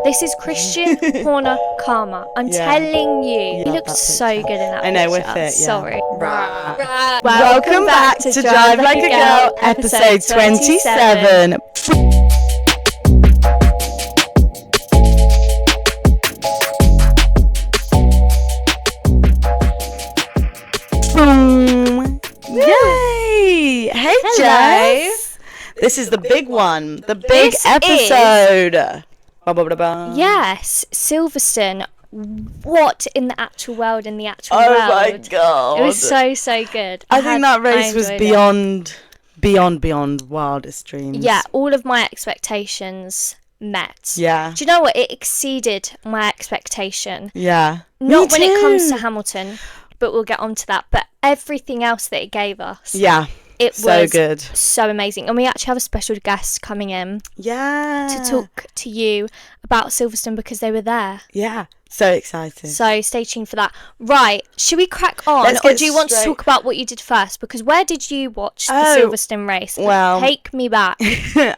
This is Christian Horner Karma. I'm telling you. He looked so good in that I know, picture. with it, Sorry. Welcome back to Drive Like a Girl, episode 27. Yay! Hey, Hello. Jess. This is the big one. The big episode. Yes, Silverstone. What in the actual world, Oh my god. It was so good. I think that race was beyond wildest dreams. Yeah, all of my expectations met. Yeah. Do you know what? It exceeded my expectation. Yeah. Not when it comes to Hamilton, but we'll get on to that. But everything else that it gave us. Yeah. It so was good. So amazing. And we actually have a special guest coming in. Yeah. To talk to you about Silverstone because they were there. Yeah. So excited. So stay tuned for that. Right. Should we crack on? Or do you want to talk about what you did first? Because where did you watch the Silverstone race? Well, take me back.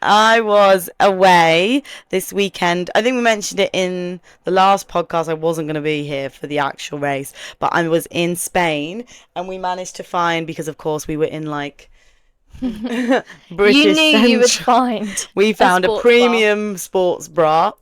I was away this weekend. I think we mentioned it in the last podcast. I wasn't going to be here for the actual race, but I was in Spain and we managed to find, because of course we were in like British you knew Central. You would find. We found a premium sports bar.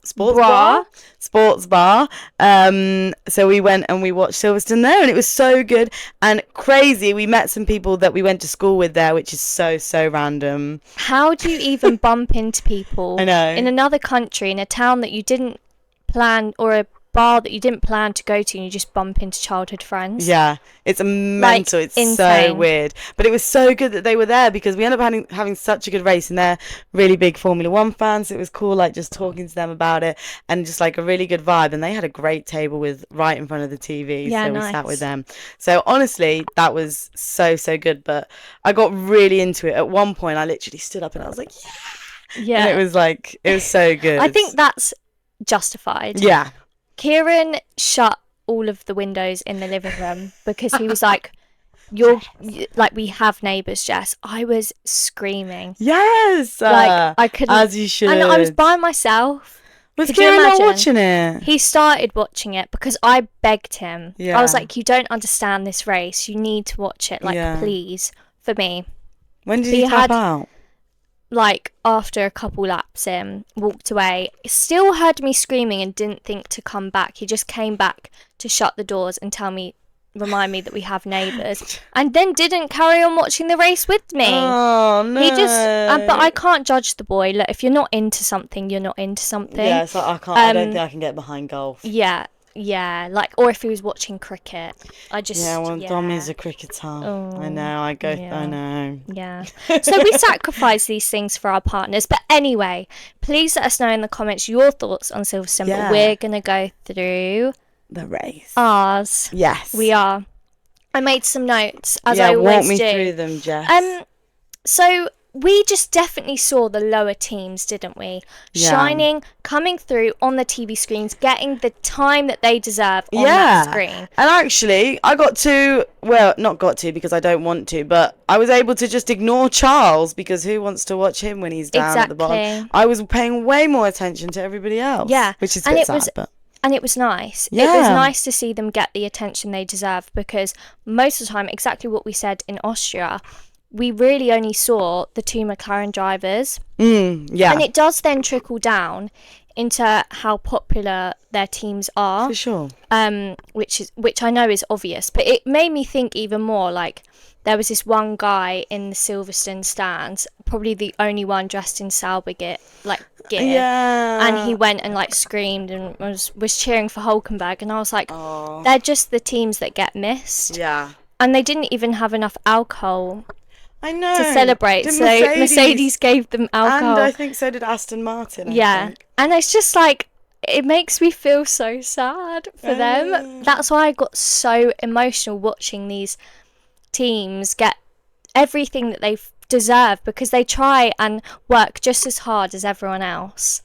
So we went and we watched Silverstone there, and it was so good and crazy. We met some people that we went to school with there, which is so random. How do you even bump into people I know. in another country, in a town that you didn't plan, or a bar that you didn't plan to go to, and you just bump into childhood friends? Yeah, it's mental. It's insane. So weird, but it was so good that they were there because we ended up having such a good race, and they're really big Formula One fans. So it was cool, like just talking to them about it, and just like a really good vibe. And they had a great table with right in front of the TV, yeah, so nice. we sat with them. So honestly, that was so good. But I got really into it. At one point, I literally stood up and I was like, yeah. And it was so good. I think that's justified. Yeah. Kieran shut all of the windows in the living room because he was like, we have neighbours, Jess. I was screaming. Yes. Like, I couldn't. As you should. And I was by myself. Was Kieran not watching it? He started watching it because I begged him. Yeah. I was like, you don't understand this race. You need to watch it. Like, please, for me. When did he tap out? Like, after a couple laps in, walked away, still heard me screaming and didn't think to come back. He just came back to shut the doors and remind me that we have neighbours, and then didn't carry on watching the race with me. Oh, no. He just, but I can't judge the boy. Look, if you're not into something, you're not into something. Yeah, so I can't, I don't think I can get behind golf. Yeah, like, or if he was watching cricket, Dommy's a cricketer. I know, I know. Yeah. So we sacrifice these things for our partners. But anyway, please let us know in the comments your thoughts on Silverstone. Yeah. But we're going to go through the race. Ours. Yes. We are. I made some notes, as I always do. Walk me through them, Jess. So we just definitely saw the lower teams, didn't we? Yeah. Shining, coming through on the TV screens, getting the time that they deserve on that screen. And actually, I not got to because I don't want to, but I was able to just ignore Charles because who wants to watch him when he's down at the bottom? I was paying way more attention to everybody else. Yeah. Which is a bit sad, but... And it was nice. Yeah. It was nice to see them get the attention they deserve because most of the time, exactly what we said in Austria, we really only saw the two McLaren drivers. Yeah. And it does then trickle down into how popular their teams are. For sure. Which I know is obvious, but it made me think even more. Like, there was this one guy in the Silverstone stands, probably the only one dressed in Sauber gear. Yeah. And he went and like screamed and was cheering for Hülkenberg, and I was like, they're just the teams that get missed. Yeah. And they didn't even have enough alcohol. I know. To celebrate. So Mercedes gave them alcohol. And I think so did Aston Martin. Yeah. And it's just like, it makes me feel so sad for them. That's why I got so emotional watching these teams get everything that they deserve because they try and work just as hard as everyone else.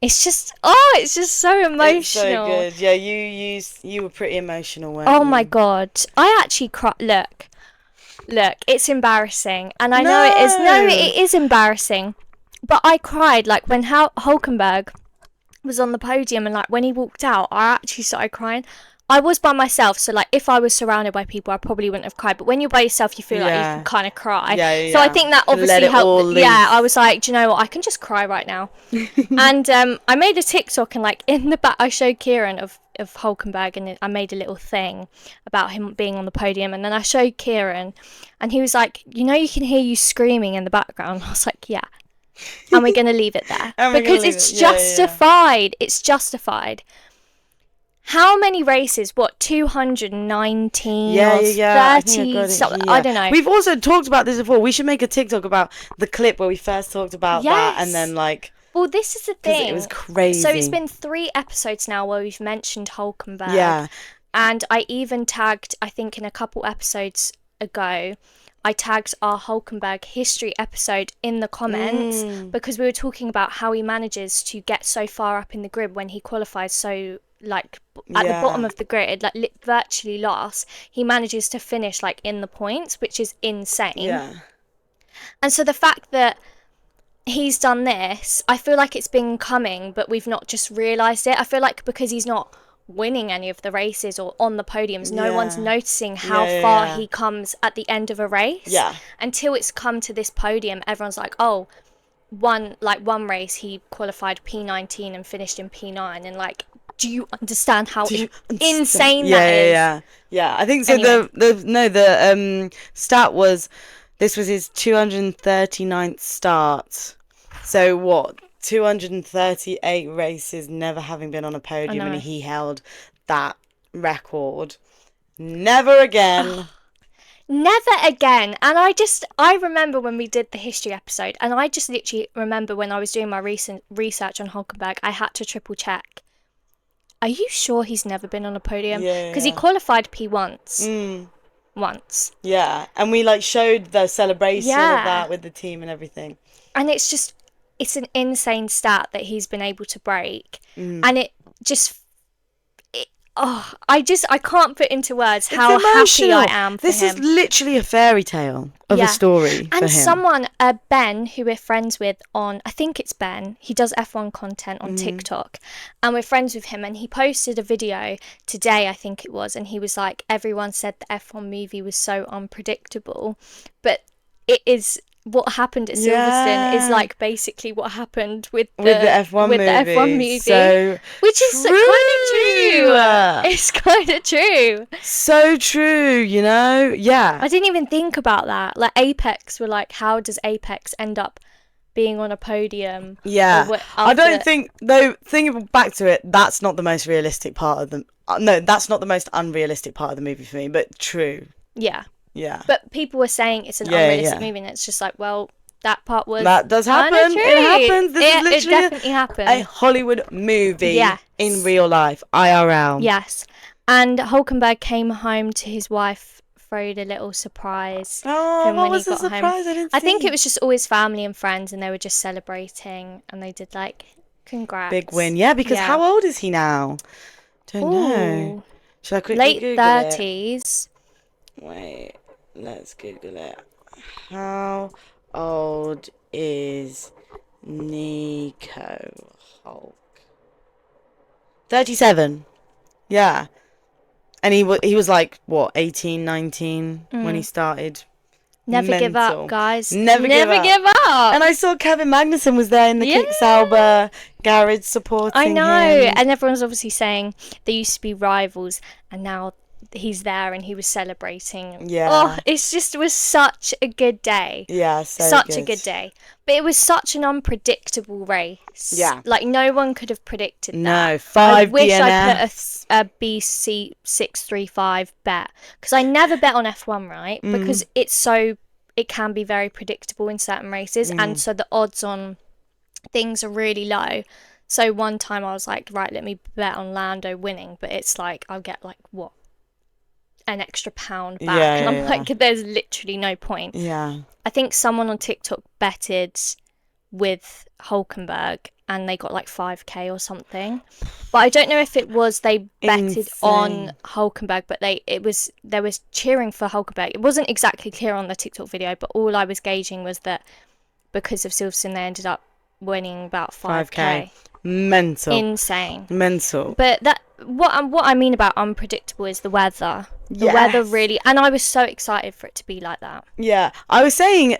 It's just so emotional. It's so good. Yeah, you were pretty emotional, weren't you? My God. I actually cried. Look, it's embarrassing, and I know it is. No, it is embarrassing. But I cried like when Hülkenberg was on the podium, and like when he walked out, I actually started crying. I was by myself, so like if I was surrounded by people, I probably wouldn't have cried. But when you're by yourself, you feel like you can kind of cry. Yeah. So I think that Let obviously it all helped. loose. Yeah, I was like, do you know what? I can just cry right now. And I made a TikTok, and like in the back, I showed Kieran of Hülkenberg, and I made a little thing about him being on the podium. And then I showed Kieran, and he was like, you know, you can hear you screaming in the background. I was like, yeah. And we're going to leave it there. Because it's justified. It's justified. How many races? What, 219 or 30 something? I don't know. We've also talked about this before. We should make a TikTok about the clip where we first talked about that, and then like. Well, this is the thing. It was crazy. So it's been 3 episodes now where we've mentioned Hülkenberg. Yeah. And I even tagged, I think in a couple episodes ago, I tagged our Hülkenberg history episode in the comments because we were talking about how he manages to get so far up in the grid when he qualifies so like at the bottom of the grid, like virtually last. He manages to finish like in the points, which is insane. Yeah. And so the fact that he's done this, I feel like it's been coming, but we've not just realised it. I feel like because he's not winning any of the races or on the podiums, no one's noticing how far he comes at the end of a race. Yeah. Until it's come to this podium, everyone's like, oh, one race he qualified P19 and finished in P9, and like, do you understand how insane that is? Yeah. I think so. Anyway. The stat was, this was his 239th start. So what? 238 races, never having been on a podium, and he held that record. Never again. Never again. And I remember when we did the history episode, and I just literally remember when I was doing my recent research on Hülkenberg, I had to triple check. Are you sure he's never been on a podium? Because he qualified P once. Once. Yeah. And we like showed the celebration of that with the team and everything. And it's an insane stat that he's been able to break. And it just... I can't put into words how happy I am for him. This is literally a fairy tale of a story for him. And someone, Ben, who we're friends with on, I think it's Ben, he does F1 content on TikTok, and we're friends with him, and he posted a video today, I think it was, and he was like, everyone said the F1 movie was so unpredictable, but it is... What happened at Silverstone is like basically what happened with the F1 movie. So which is kind of true. It's kind of true. So true, you know? Yeah. I didn't even think about that. Like Apex were like, how does Apex end up being on a podium? Yeah. I don't think, though, thinking back to it, that's not the most realistic part of the... no, that's not the most unrealistic part of the movie for me, but true. Yeah. Yeah. But people were saying it's an unrealistic movie, and it's just like, well, that part was... That does happen. True. It happens. This is literally it definitely happened. A Hollywood movie in real life, IRL. Yes. And Hülkenberg came home to his wife, throwed a little surprise. Oh, what was the surprise? I think it was just all his family and friends, and they were just celebrating, and they did like, congrats. Big win. Yeah, because how old is he now? Don't know. Should I quickly Late Google 30s. Wait. Let's Google it. How old is Nico Hulk? 37. Yeah. And he was like, what, 18, 19 when he started? Never give up, guys. Never give up. And I saw Kevin Magnussen was there in the Kick Sauber garage supporting I know. him. And everyone's obviously saying they used to be rivals, and now he's there and he was celebrating. It was such a good day. Such a good day. But it was such an unpredictable race. Like no one could have predicted that. No, 5 I wish DNFs. I put a BC635 bet, because I never bet on F1, right? Because it can be very predictable in certain races, and so the odds on things are really low. So one time I was like, right, let me bet on Lando winning, but it's like I'll get like what, an extra £1 back, and I'm like, there's literally no point. I think someone on TikTok betted with Hülkenberg, and they got like 5k or something, but I don't know if it was they betted on Hülkenberg, but there was cheering for Hülkenberg. It wasn't exactly clear on the TikTok video, but all I was gauging was that because of Silverstone they ended up winning about 5K. 5K. Mental. Insane. Mental. But what I mean about unpredictable is the weather. The weather really, and I was so excited for it to be like that. Yeah, I was saying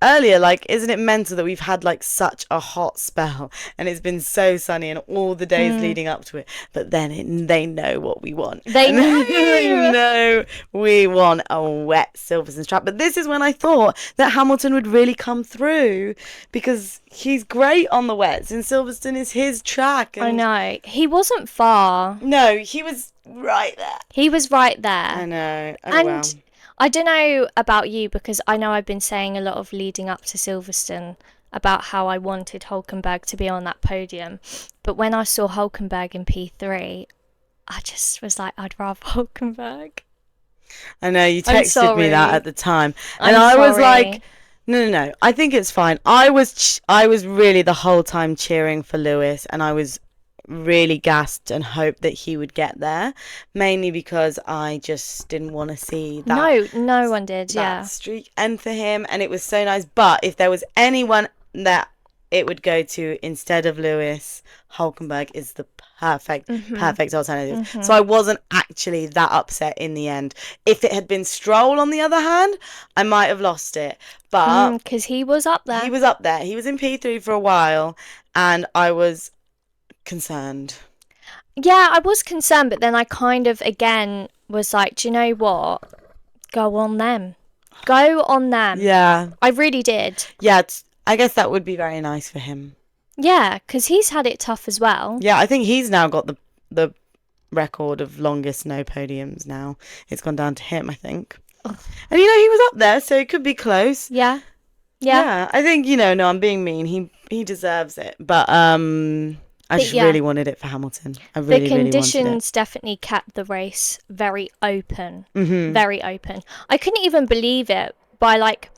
earlier, like, isn't it mental that we've had like such a hot spell and it's been so sunny and all the days leading up to it, but then they know what we want. They know. They know we want a wet Silverstone track. But this is when I thought that Hamilton would really come through, because he's great on the wets and Silverstone is his track. And I know. He wasn't far. no, he was right there. He was right there. I know. Oh, And wow. I don't know about you, because I know I've been saying a lot of leading up to Silverstone about how I wanted Hülkenberg to be on that podium. But when I saw Hülkenberg in P3, I just was like, I'd rather Hülkenberg. I know, you I'm texted me that sorry. at the time. And I'm I was sorry. like, no, I think it's fine. I was really the whole time cheering for Lewis, and I was really gassed and hoped that he would get there, mainly because I just didn't want to see that. No one did, that yeah. streak end for him, and it was so nice. But if there was anyone that it would go to instead of Lewis, Hülkenberg is the perfect alternative. So I wasn't actually that upset in the end. If it had been Stroll, on the other hand, I might have lost it. But Because he was up there. he was up there. He was in P3 for a while, and I was concerned. Yeah, I was concerned, but then I kind of, again, was like, do you know what? Go on them. Go on them. Yeah. I really did. Yeah, I guess that would be very nice for him. Yeah, because he's had it tough as well. Yeah, I think he's now got the record of longest no podiums now. It's gone down to him, I think. Oh. And he was up there, so it could be close. Yeah. I think, no, I'm being mean. He deserves it. But I just really wanted it for Hamilton. I really, the really wanted conditions it. definitely kept the race very open. Mm-hmm. Very open. I couldn't even believe it by like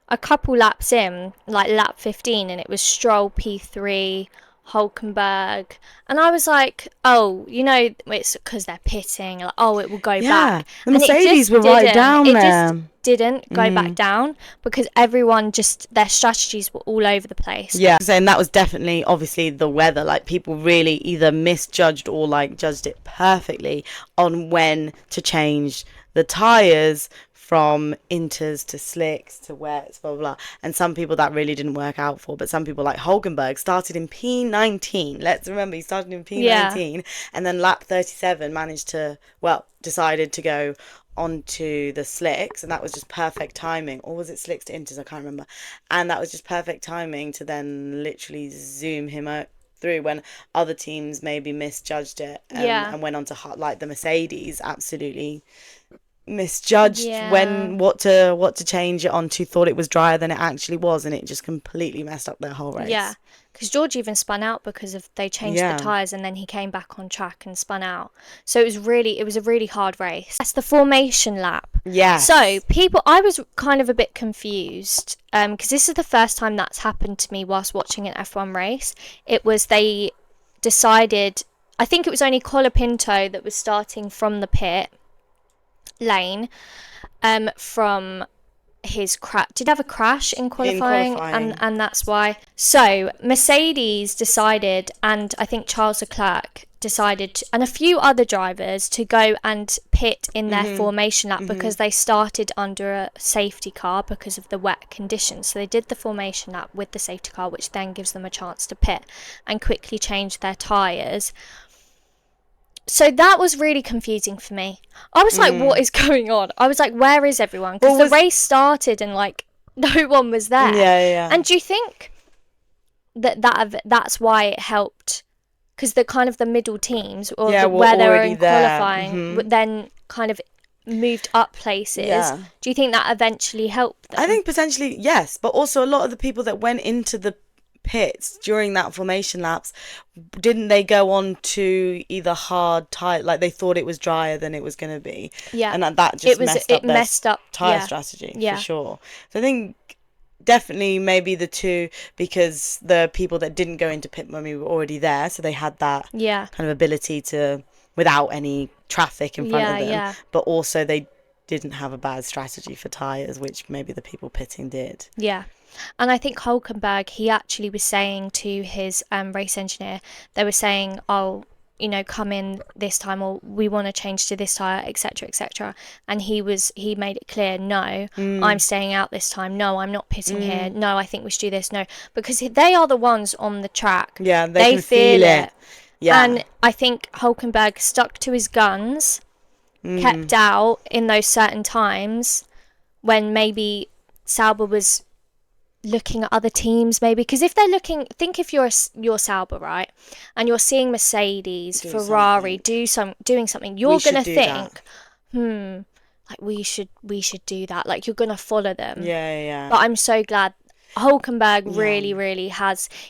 a couple laps in, like lap 15, and it was Stroll P3, Hülkenberg, and I was like, oh, it's because they're pitting, like, oh, it will go back. The Mercedes were right down there. It just didn't go back down, because everyone their strategies were all over the place. Yeah, and that was definitely, obviously, the weather. Like, people really either misjudged or like judged it perfectly on when to change the tyres from inters to slicks to wets, blah, blah, blah. And some people that really didn't work out for, but some people like Hülkenberg started in P19. Let's remember, he started in P19, and then lap 37 decided to go onto the slicks, and that was just perfect timing. Or was it slicks to inters? I can't remember. And that was just perfect timing to then literally zoom him out through when other teams maybe misjudged it and went on to like the Mercedes absolutely misjudged what to change it onto, thought it was drier than it actually was, and it just completely messed up their whole race. Yeah, because George even spun out because of they changed the tyres, and then he came back on track and spun out. So it was a really hard race. That's the formation lap. Yeah. So I was kind of a bit confused because this is the first time that's happened to me whilst watching an F1 race. They decided, I think it was only Colapinto that was starting from the pit lane from his crash. Did he have a crash in qualifying? And that's why. So Mercedes decided, and I think Charles Leclerc decided, and a few other drivers, to go and pit in their formation lap because they started under a safety car because of the wet conditions. So they did the formation lap with the safety car, which then gives them a chance to pit and quickly change their tyres. So that was really confusing for me. I was like, what is going on? I was like, where is everyone? Because the race started and like no one was there. Yeah. And do you think that's why it helped? Because the kind of the middle teams, or where they were in qualifying, then kind of moved up places. Yeah. Do you think that eventually helped them? I think potentially yes, but also a lot of the people that went into the pits during that formation laps, didn't they go on to either hard tyre, like they thought it was drier than it was going to be, and that just messed up tyre strategy for sure. So I think definitely maybe the two, because the people that didn't go into pit when we were already there, so they had that kind of ability to, without any traffic in front of them, but also they didn't have a bad strategy for tyres, which maybe the people pitting did. Yeah. And I think Hülkenberg, he actually was saying to his race engineer, they were saying, oh, come in this time, or we want to change to this tyre, etc., etc. And he made it clear, no, I'm staying out this time. No, I'm not pitting here. No, I think we should do this. No, because they are the ones on the track. Yeah, they can feel it. Yeah. And I think Hülkenberg stuck to his guns, kept out in those certain times when maybe Sauber was looking at other teams, maybe, because if they're looking, think if you're Sauber, right, and you're seeing Mercedes, Ferrari doing something, you're gonna think, like we should do that, like you're gonna follow them. Yeah. But I'm so glad Hülkenberg really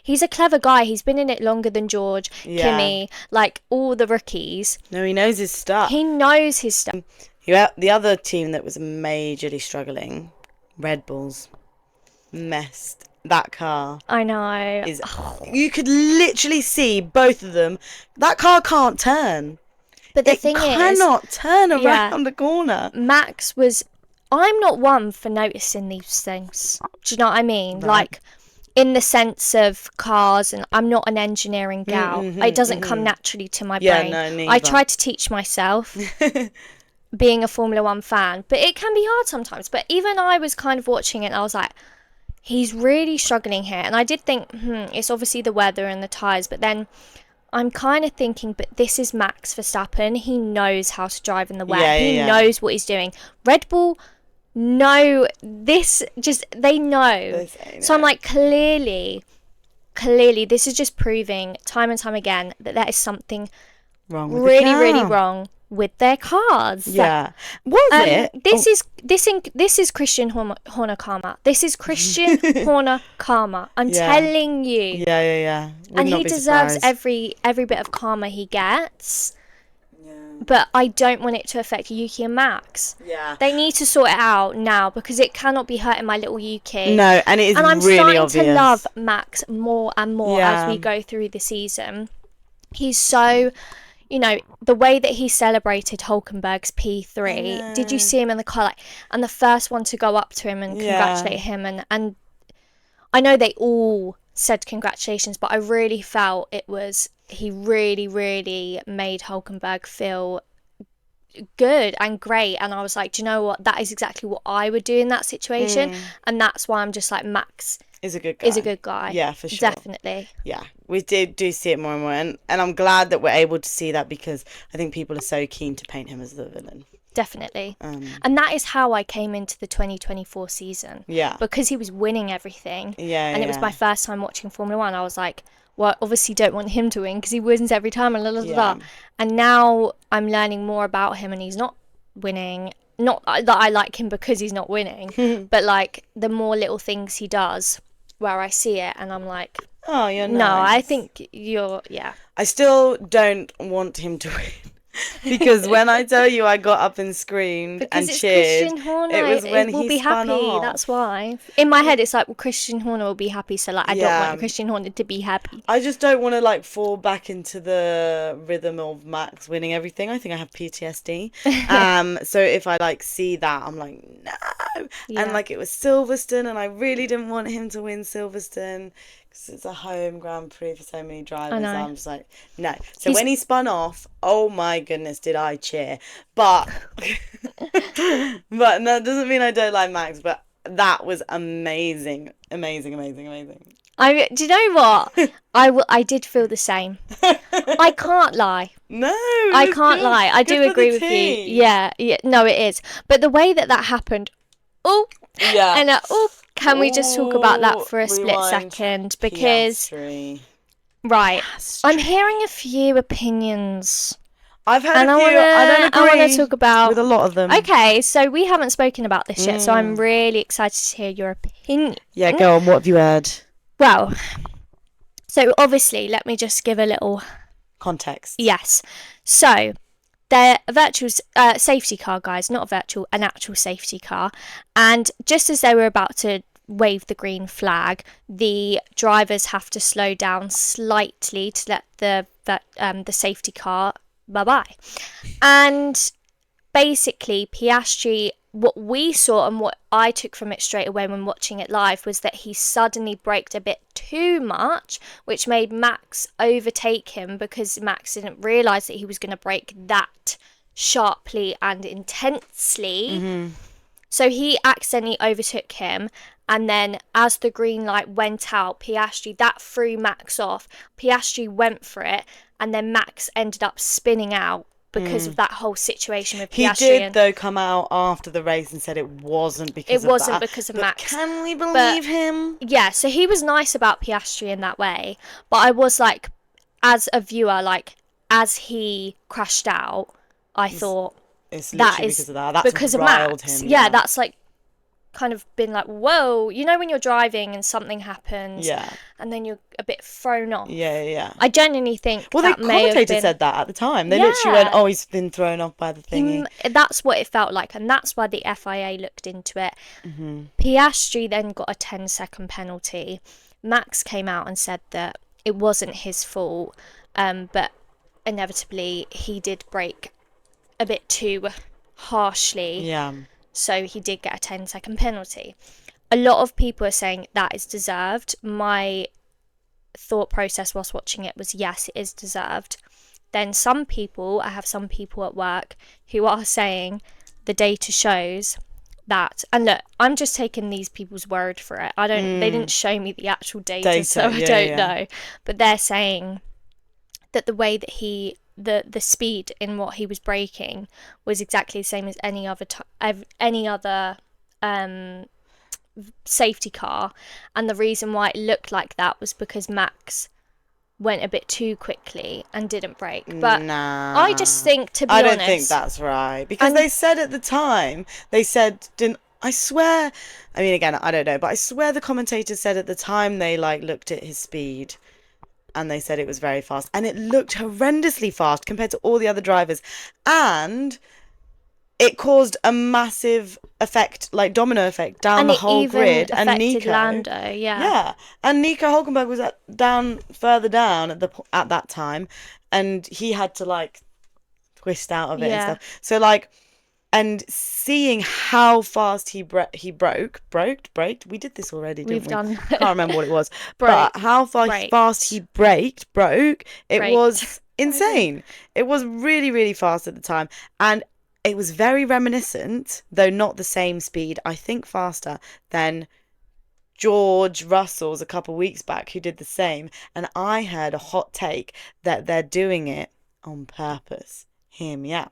he's a clever guy. He's been in it longer than George, Kimi, like all the rookies. No, he knows his stuff. The other team that was majorly struggling, Red Bulls, messed that car. I know. You could literally see both of them. That car can't turn. But the thing is, it cannot turn around the corner. Max was. I'm not one for noticing these things. Do you know what I mean? Right. Like, in the sense of cars, and I'm not an engineering gal. It doesn't come naturally to my brain. No, neither. I try to teach myself. Being a Formula 1 fan, but it can be hard sometimes. But even I was kind of watching it and I was like, he's really struggling here. And I did think, it's obviously the weather and the tyres, but then I'm kind of thinking, but this is Max Verstappen. He knows how to drive in the wet. He knows what he's doing. Red Bull, no, they know. So I'm like, clearly, this is just proving time and time again that there is something really wrong with their cars. Yeah. Was it? This is Christian Horner karma. This is Christian Horner karma. I'm telling you. Yeah. And he deserves every bit of karma he gets. Yeah. But I don't want it to affect Yuki and Max. Yeah. They need to sort it out now because it cannot be hurting my little Yuki. No, and it is really obvious. And I'm starting to love Max more and more as we go through the season. He's so... the way that he celebrated Hülkenberg's P3, did you see him in the car? And the first one to go up to him and congratulate him. And I know they all said congratulations, but I really felt he really, really made Hülkenberg feel good and great. And I was like, do you know what? That is exactly what I would do in that situation. And that's why I'm just like, Max is a good guy. Yeah, for sure. Definitely. Yeah, we do see it more and more. And I'm glad that we're able to see that because I think people are so keen to paint him as the villain. Definitely. And that is how I came into the 2024 season. Yeah. Because he was winning everything. Yeah. And it was my first time watching Formula 1. I was like, well, obviously don't want him to win because he wins every time and And now I'm learning more about him and he's not winning. Not that I like him because he's not winning, but like the more little things he does where I see it and I'm like, oh, you're nice. No, I think you're, I still don't want him to win. Because when I tell you I got up and screamed and cheered, Christian Horner, it was when will he be spun happy. off. That's why. In my head, it's like, well, Christian Horner will be happy, so like I don't want Christian Horner to be happy. I just don't want to like fall back into the rhythm of Max winning everything. I think I have PTSD. So if I like see that, I'm like, no. Yeah. And like it was Silverstone, and I really didn't want him to win Silverstone. Because it's a home Grand Prix for so many drivers. I'm just like, no. So when he spun off, oh my goodness, did I cheer. But that doesn't mean I don't like Max, but that was amazing. Amazing. Do you know what? I did feel the same. I can't lie. No, I can't lie. I do agree with you. Yeah. No, it is. But the way that happened, can we just talk about that for a split second? Because Piastri. Right, Piastri. I'm hearing a few opinions. I've heard a few. I don't agree. I want to talk about with a lot of them. Okay, so we haven't spoken about this yet, so I'm really excited to hear your opinion. Yeah, go on. What have you heard? Well, so obviously, let me just give a little context. Yes. So they're a virtual safety car, guys, not a virtual, an actual safety car. And just as they were about to wave the green flag, the drivers have to slow down slightly to let the safety car bye-bye. And basically, Piastri, what we saw and what I took from it straight away when watching it live was that he suddenly braked a bit too much, which made Max overtake him because Max didn't realise that he was going to brake that sharply and intensely. So he accidentally overtook him. And then as the green light went out, Piastri, that threw Max off. Piastri went for it, and then Max ended up spinning out because of that whole situation with Piastri. He did, though, come out after the race and said it wasn't because of that. It wasn't because of but Max. Can we believe him? Yeah, so he was nice about Piastri in that way. But I was like, as a viewer, like, as he crashed out, I thought it's literally because of that. That's because of riled Max. him. Yeah, that's like kind of been like, whoa, you know when you're driving and something happens and then you're a bit thrown off. Yeah. I genuinely think the commentator said that at the time. They literally went, oh, he's been thrown off by the thingy. That's what it felt like, and that's why the FIA looked into it. Piastri then got a 10-second penalty. Max came out and said that it wasn't his fault, but inevitably he did brake a bit too harshly. Yeah. So he did get a 10-second penalty. A lot of people are saying that is deserved. My thought process whilst watching it was, yes, it is deserved. Then I have some people at work who are saying the data shows that, and look, I'm just taking these people's word for it. They didn't show me the actual data so I don't know. But they're saying that the way that the speed in what he was braking was exactly the same as any other safety car, and the reason why it looked like that was because Max went a bit too quickly and didn't brake. But I just think, to be honest, I don't think that's right, because they said at the time, I swear, I mean, again, I don't know, but I swear the commentators said at the time they looked at his speed and they said it was very fast, and it looked horrendously fast compared to all the other drivers, and it caused a massive effect, domino effect down the whole grid. And Nico, Lando, and Nico Hülkenberg was further down at that time, and he had to twist out of it and stuff. So and seeing how fast he braked. We did this already, didn't we? Done. Can't remember what it was. But how fast he broke. It was insane. It was really, really fast at the time. And it was very reminiscent, though not the same speed, I think faster than George Russell's a couple of weeks back, who did the same. And I heard a hot take that they're doing it on purpose. Hear me out.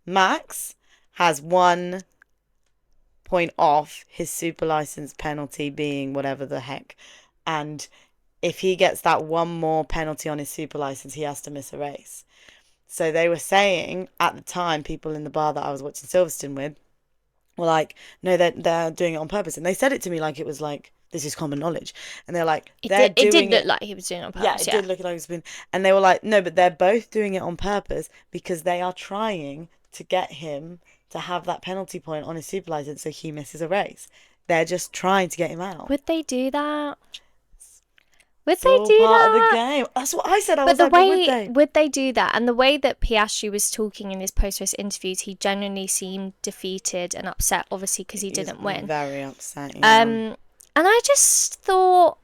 Max has 1 point off his super license penalty being whatever the heck. And if he gets that one more penalty on his super license, he has to miss a race. So they were saying at the time, people in the bar that I was watching Silverstone with were like, no, they're doing it on purpose. And they said it to me like it was this is common knowledge. And they're like, it did look like he was doing it on purpose. Yeah, it did look like he was doing. And they were like, no, but they're both doing it on purpose because they are trying to get him to have that penalty point on his super license so he misses a race. They're just trying to get him out. Would they do that? Would they do that? Part of the game. That's what I said. Would they do that? And the way that Piastri was talking in his post-race interviews, he genuinely seemed defeated and upset, obviously, because he didn't win. Very upset. Yeah. And I just thought,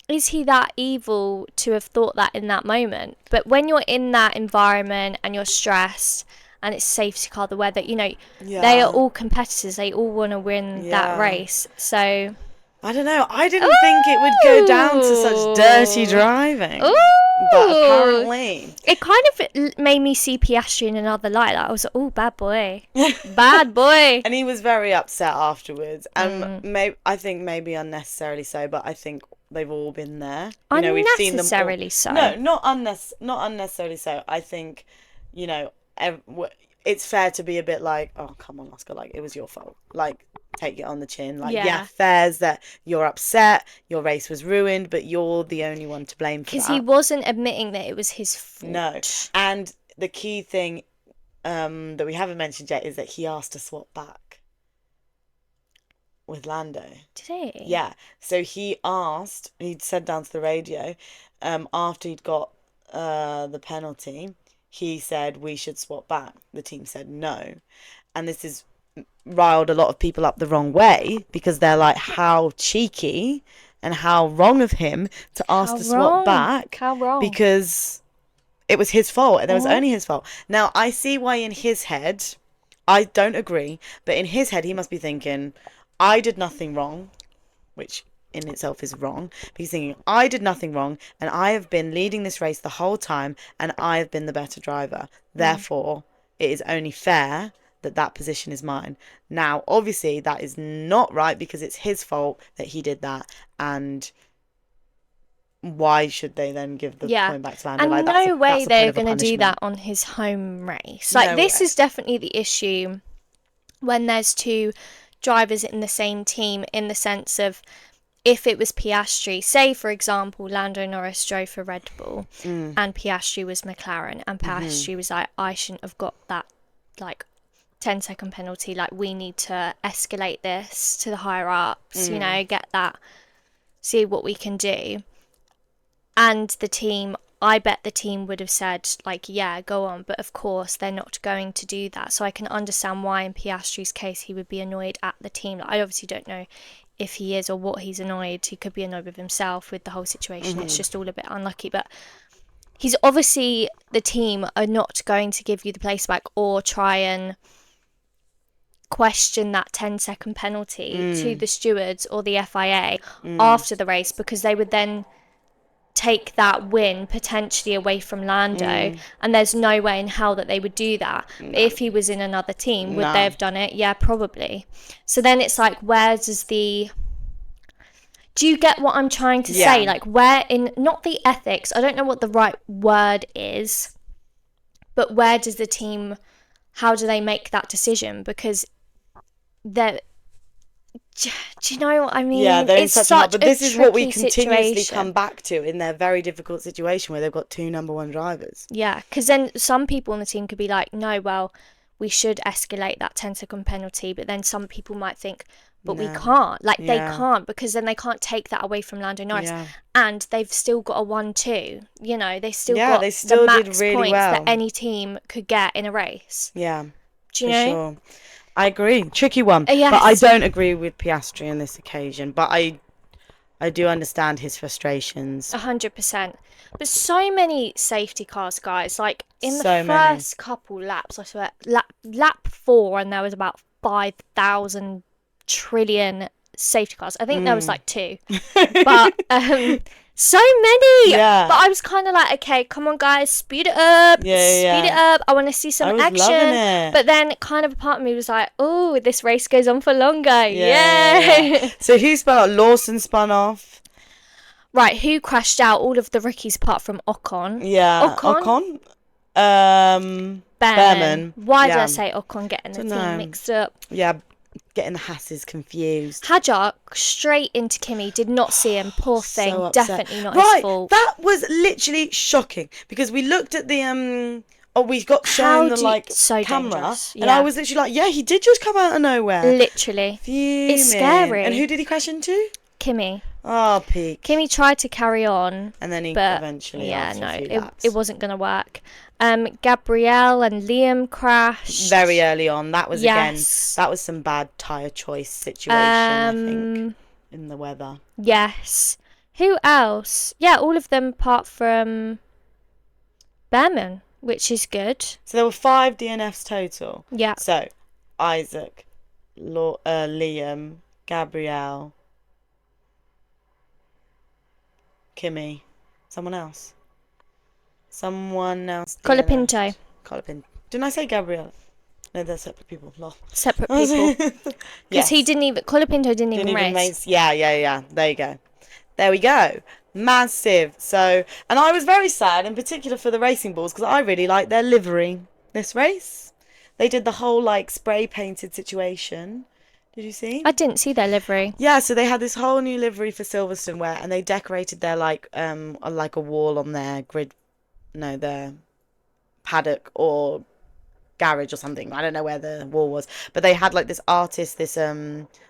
is he that evil to have thought that in that moment? But when you're in that environment and you're stressed and it's safety car, the weather, they are all competitors. They all want to win that race. So I don't know. I didn't think it would go down to such dirty driving. Ooh. But apparently. It kind of made me see Piastri in another light. I was like, oh, bad boy. Bad boy. And he was very upset afterwards. And I think maybe unnecessarily so, but I think they've all been there. We've seen them unnecessarily so. No, not unnecessarily so. I think, it's fair to be a bit like, oh, come on, Oscar, it was your fault. Take it on the chin. Fair's that you're upset, your race was ruined, but you're the only one to blame for that. Because he wasn't admitting that it was his fault. No. And the key thing that we haven't mentioned yet is that he asked to swap back with Lando. Did he? Yeah. So he'd said down to the radio, after he'd got the penalty, he said we should swap back. The team said no. And this has riled a lot of people up the wrong way, because they're like, how cheeky and how wrong of him to ask to swap back. How wrong? Because it was his fault, and it was only his fault. Now, I see why in his head, I don't agree, but in his head, he must be thinking, I did nothing wrong, which in itself is wrong. But he's thinking, I did nothing wrong, and I have been leading this race the whole time, and I have been the better driver. Therefore, it is only fair that that position is mine. Now, obviously, that is not right, because it's his fault that he did that, and why should they then give the point back to Lando? And like, no way they're going to do that on his home race. Like, this is definitely the issue when there's two drivers in the same team, in the sense of, if it was Piastri, say for example Lando Norris drove for Red Bull and Piastri was McLaren, and Piastri was like, I shouldn't have got that like 10-second penalty, like we need to escalate this to the higher ups, you know, get that, see what we can do. And the team, I bet the team would have said, like, yeah, go on. But of course, they're not going to do that. So I can understand why, in Piastri's case, he would be annoyed at the team. Like, I obviously don't know if he is or what he's annoyed. He could be annoyed with himself with the whole situation. It's just all a bit unlucky. But he's obviously, the team are not going to give you the place back or try and question that 10-second penalty to the stewards or the FIA after the race, because they would then take that win potentially away from Lando, and there's no way in hell that they would do that. But if he was in another team, would they have done it? Yeah, probably. So then it's like, where does the... Do you get what I'm trying to say? Like, where in... Not the ethics, I don't know what the right word is, but where does the team... How do they make that decision? Because they're... Do you know what I mean? Yeah, they're in such a... But this is what we continuously situation. come back to in their very difficult situation where they've got two number one drivers. Yeah, because then some people on the team could be like, no, well, we should escalate that 10-second penalty. But then some people might think, but we can't. Like, they can't, because then they can't take that away from Lando Norris. Yeah. And they've still got a 1-2. You know, they still got the max points that any team could get in a race. Yeah, do you know? Sure. I agree. Tricky one. Yes. But I don't agree with Piastri on this occasion. But I do understand his frustrations. 100%. But so many safety cars, guys. Like, in the first couple laps, I swear, lap 4, and there was about 5,000 trillion safety cars. I think there was like 2. But so many. Yeah. But I was kind of like, okay, come on, guys, speed it up. Speed it up. I want to see some action. Loving it. But then kind of a part of me was like, oh, this race goes on for longer. Yeah. So who spun off? Lawson spun off. Right, who crashed out? All of the rookies apart from Ocon. Yeah. Ocon? Behrman. Why did I say Ocon, getting the team mixed up? Yeah. Getting the Hasses confused. Hadjar straight into Kimi, did not see him. Poor thing. So definitely not his fault. That was literally shocking, because we looked at the we got shown the camera, and I was literally like, yeah, he did just come out of nowhere. Literally. Fuming. It's scary. And who did he crash into? Kimi. Oh, peak. Kimi tried to carry on, and then he eventually. Yeah, no, it wasn't going to work. Gabrielle and Liam crashed very early on. That was again. That was some bad tyre choice situation. I think in the weather. Yes. Who else? Yeah, all of them apart from Behrman, which is good. So there were 5 DNFs total. Yeah. So Isaac, Liam, Gabrielle, Kimi, someone else. Colapinto. Didn't I say Gabrielle? No, they're separate people. Lol. Separate people. Because he didn't even... Colapinto didn't even race. Yeah. There you go. There we go. Massive. So, and I was very sad, in particular for the Racing Bulls, because I really liked their livery this race. They did the whole, like, spray-painted situation. Did you see? I didn't see their livery. Yeah, so they had this whole new livery for Silverstone and they decorated their, like a wall on their their paddock or garage or something. I don't know where the wall was, but they had like this artist, this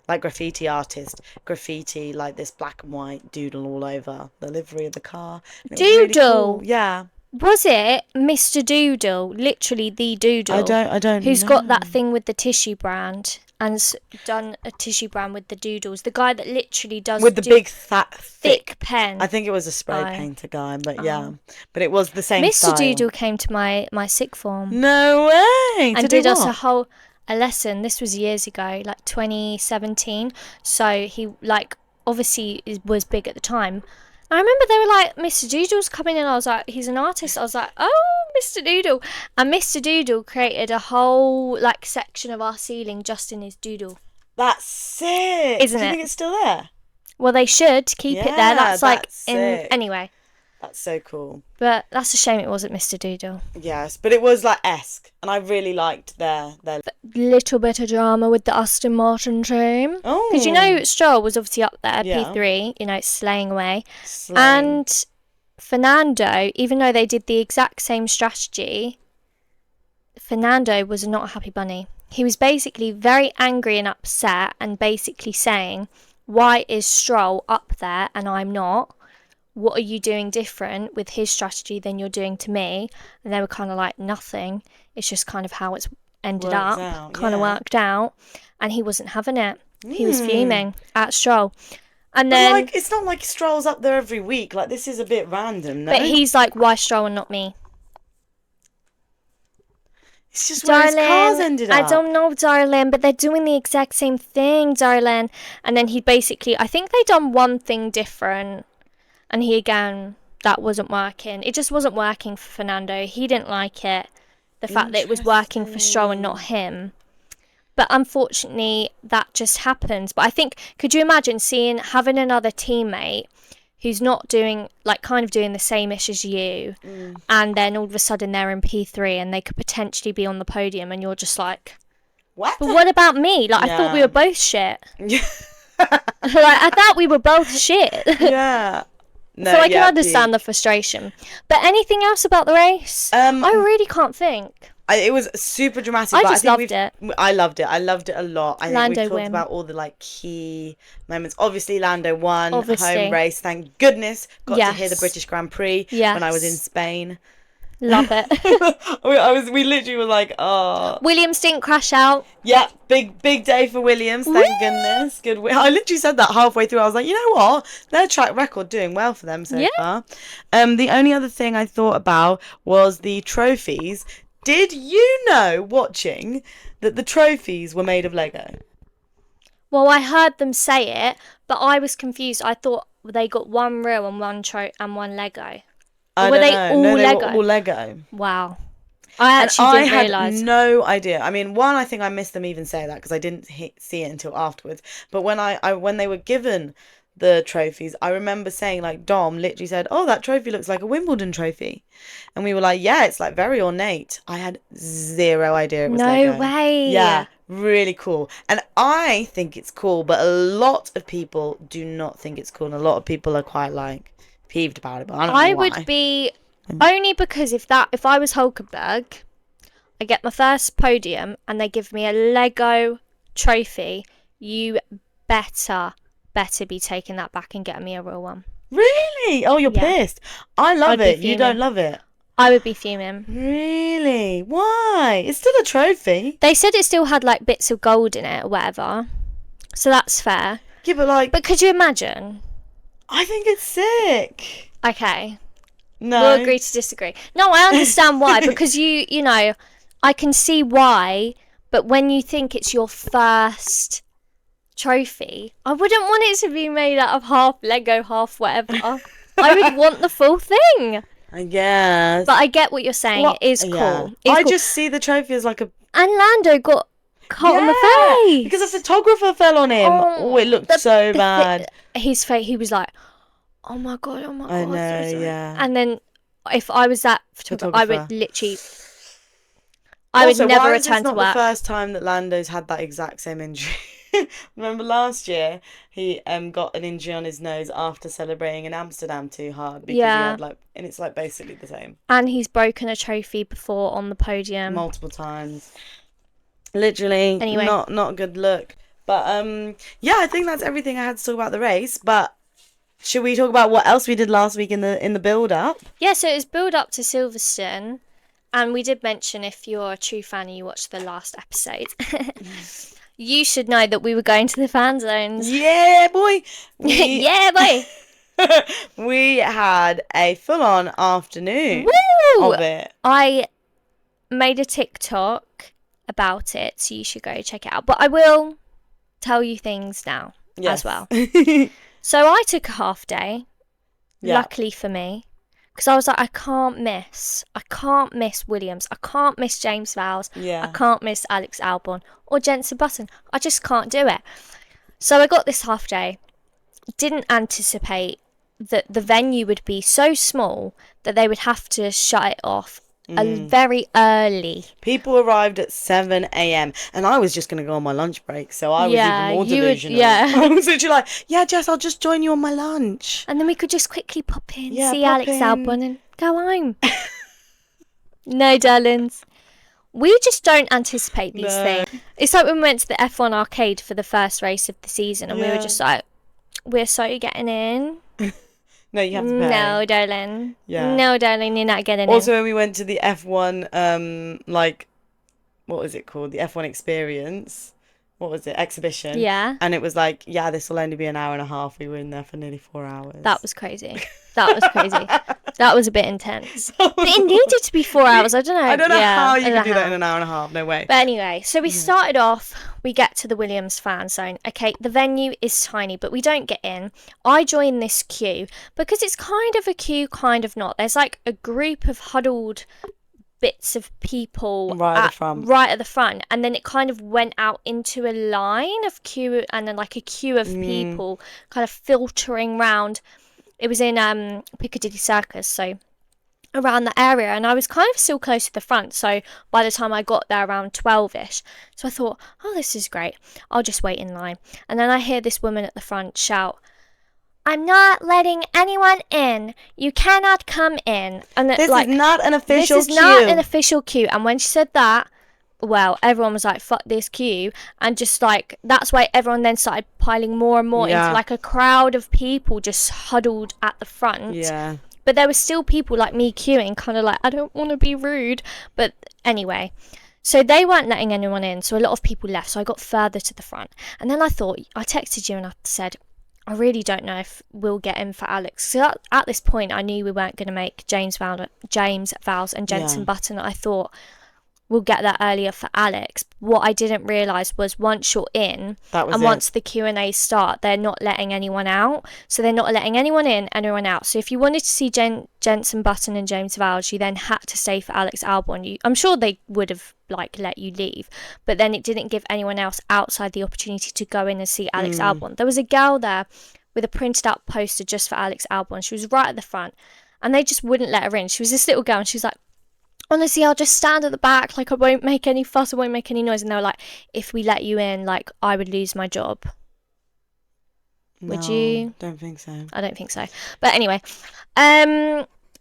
like graffiti artist, like this black and white doodle all over the livery of the car. Doodle? Really cool. Yeah. Was it Mr. Doodle, literally the Doodle? I don't who's know. got that thing with the tissue brand and done a tissue brand with the doodles. The guy that literally does with the big fat thick pen. I think it was a spray painter guy, but yeah, but it was the same Mr. style. Doodle came to my sixth form. No way! And did us a lesson. This was years ago, like 2017. So he obviously was big at the time. I remember they were like, Mr. Doodle's coming in. I was like, he's an artist. I was like, oh, Mr. Doodle. And Mr. Doodle created a whole section of our ceiling just in his doodle. That's sick. Isn't it? Do you think it's still there? Well, they should keep it there. That's sick. Anyway. That's so cool. But that's a shame it wasn't Mr. Doodle. Yes, but it was esque, and I really liked their little bit of drama with the Aston Martin team. Oh, because Stroll was obviously up there, P3, slaying away. And Fernando, even though they did the exact same strategy, Fernando was not a happy bunny. He was basically very angry and upset, and basically saying, "Why is Stroll up there and I'm not? What are you doing different with his strategy than you're doing to me?" And they were kind of like, nothing. It's just kind of how it's ended up. Kind of worked out. And he wasn't having it. He was fuming at Stroll. And then... But it's not like Stroll's up there every week. This is a bit random, no? But he's like, why Stroll and not me? It's just where his cars ended up. I don't know, darling, but they're doing the exact same thing, darling. And then he basically... I think they done one thing different. And he, again, that wasn't working. It just wasn't working for Fernando. He didn't like it. The fact that it was working for Stroll and not him. But unfortunately, that just happens. But I think, could you imagine having another teammate who's not doing, kind of doing the same-ish as you, and then all of a sudden they're in P3 and they could potentially be on the podium, and you're just like, what? But what about me? I thought we were both shit. I thought we were both shit. Yeah. No, so I can understand the frustration. But anything else about the race? I really can't think. It was super dramatic. I loved it. I loved it. I loved it a lot. I think we talked win. about all the key moments. Obviously, Lando won. Obviously. Home race. Thank goodness. Got to hear the British Grand Prix when I was in Spain. Love it. We literally were like, oh. Williams didn't crash out. Yeah, big day for Williams. Thank goodness. Good. I literally said that halfway through. I was like, you know what? Their track record doing well for them so far. The only other thing I thought about was the trophies. Did you know, watching, that the trophies were made of Lego? Well, I heard them say it, but I was confused. I thought they got one real and one Lego. Were they were all Lego. Wow. I actually didn't realise. I had no idea. I mean, I think I missed them even say that because I didn't see it until afterwards. But when they were given the trophies, I remember saying, Dom literally said, "Oh, that trophy looks like a Wimbledon trophy." And we were like, yeah, it's very ornate. I had zero idea it was Lego. No way. Yeah, really cool. And I think it's cool, but a lot of people do not think it's cool. And a lot of people are quite peeved about it, but I don't know why. Would be only because if I was Hülkenberg, I get my first podium and they give me a Lego trophy, you better be taking that back and getting me a real one. Really? Oh, you're pissed. I love it. You don't love it? I would be fuming. Really? Why? It's still a trophy. They said it still had bits of gold in it or whatever, so that's fair. Yeah, but but could you imagine? I think it's sick. Okay. No. We'll agree to disagree. No, I understand why, because you know, I can see why, but when you think it's your first trophy, I wouldn't want it to be made out of half Lego, half whatever. I would want the full thing. I guess. But I get what you're saying. It is cool. Yeah. I just see the trophy as a... And Lando got cut on the face. Because a photographer fell on him. Oh, it looked so bad. His face, he was like, oh my God. I know, yeah. And then if I was that photographer, I would literally... I would never return to work. It's not the first time that Lando's had that exact same injury. Remember last year he got an injury on his nose after celebrating in Amsterdam too hard because he had and it's basically the same. And he's broken a trophy before on the podium multiple times. Literally, anyway, not a good look. But I think that's everything I had to talk about the race. But Should we talk about what else we did last week in the build up? Yeah, so it was build up to Silverstone, and we did mention, if you're a true fan and you watched the last episode, you should know that we were going to the fan zones. Yeah, boy. Yeah, boy. We had a full-on afternoon Woo! of it. I made a TikTok about it, so you should go check it out. But I will tell you things now as well. So I took a half day, luckily for me, because I was like, I can't miss Williams, I can't miss James Vowles, I can't miss Alex Albon or Jenson Button. I just can't do it. So I got this half day. Didn't anticipate that the venue would be so small that they would have to shut it off very early. People arrived at 7 a.m. and I was just going to go on my lunch break, so I was even more delusional. I was literally like, yeah, Jess, I'll just join you on my lunch. And then we could just quickly pop in, see Alex Albon and go home. No, darlings. We just don't anticipate these things. It's like when we went to the F1 arcade for the first race of the season and we were just like, we're so getting in. No, you have to pay. No, darling. Yeah. No, darling, you're not getting in. Also, when we went to the F1, what was it called? The F1 experience. What was it? Exhibition. Yeah. And it was like, this will only be an hour and a half. We were in there for nearly 4 hours. That was crazy. That was a bit intense. But it needed to be 4 hours. I don't know. I don't know how you could do that in an hour and a half. No way. But anyway, so we started off, we get to the Williams fan zone. Okay, the venue is tiny, but we don't get in. I join this queue because it's kind of a queue, kind of not. There's like a group of huddled bits of people right at the front, and then it kind of went out into a line of queue, and then like a queue of people kind of filtering round. It was in Piccadilly Circus, so around the area, and I was kind of still close to the front, so by the time I got there around 12ish, so I thought, oh, this is great, I'll just wait in line. And then I hear this woman at the front shout, I'm not letting anyone in. You cannot come in. And this is not an official queue. This is not an official queue. And when she said that, well, everyone was like, fuck this queue. And just like, that's why everyone then started piling more and more into like a crowd of people just huddled at the front. Yeah. But there were still people like me queuing, kind of like, I don't want to be rude. But anyway, so they weren't letting anyone in. So a lot of people left. So I got further to the front. And then I texted you and I said, I really don't know if we'll get in for Alex. So at this point, I knew we weren't going to make James Vowles and Jenson Button. I thought we'll get there earlier for Alex. What I didn't realise was once you're in, once the Q&A start, they're not letting anyone out. So they're not letting anyone in, anyone out. So if you wanted to see Jenson Button and James Vowles, you then had to stay for Alex Albon. I'm sure they would have let you leave, but then it didn't give anyone else outside the opportunity to go in and see Alex Albon. There was a girl there with a printed out poster just for Alex Albon. She was right at the front and they just wouldn't let her in. She was this little girl and she was like, honestly, I'll just stand at the back, I won't make any fuss, I won't make any noise. And they were like, if we let you in, I would lose my job. Would you? Don't think so. I don't think so. But anyway,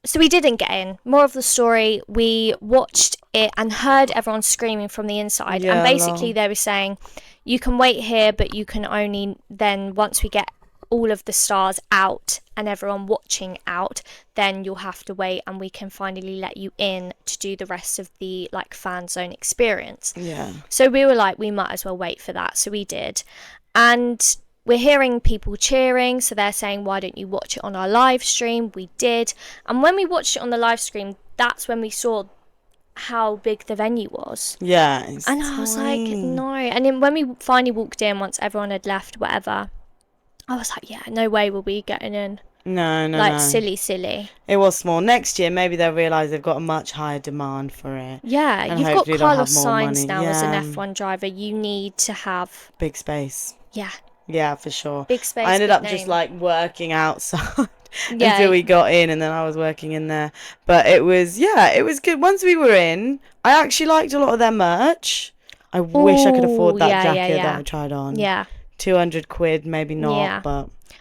so we didn't get in. More of the story, we watched it and heard everyone screaming from the inside. And basically they were saying, you can wait here, but you can only then, once we get all of the stars out and everyone watching out, then you'll have to wait and we can finally let you in to do the rest of the fan zone experience. Yeah. So we were like, we might as well wait for that. So we did. And we're hearing people cheering, so they're saying, why don't you watch it on our live stream? We did. And when we watched it on the live stream, that's when we saw how big the venue was. Yeah. And I was like, no. And then when we finally walked in, once everyone had left, whatever, I was like, yeah, no way will we getting in. No. Silly. It was small. Next year, maybe they'll realise they've got a much higher demand for it. Yeah, and you've got Carlos Sainz now as an F1 driver. You need to have big space. Yeah. Yeah, for sure. Big space. I ended up just working outside until we got in, and then I was working in there. But it was good. Once we were in, I actually liked a lot of their merch. I wish I could afford that jacket that I tried on. Yeah. 200 quid, maybe not,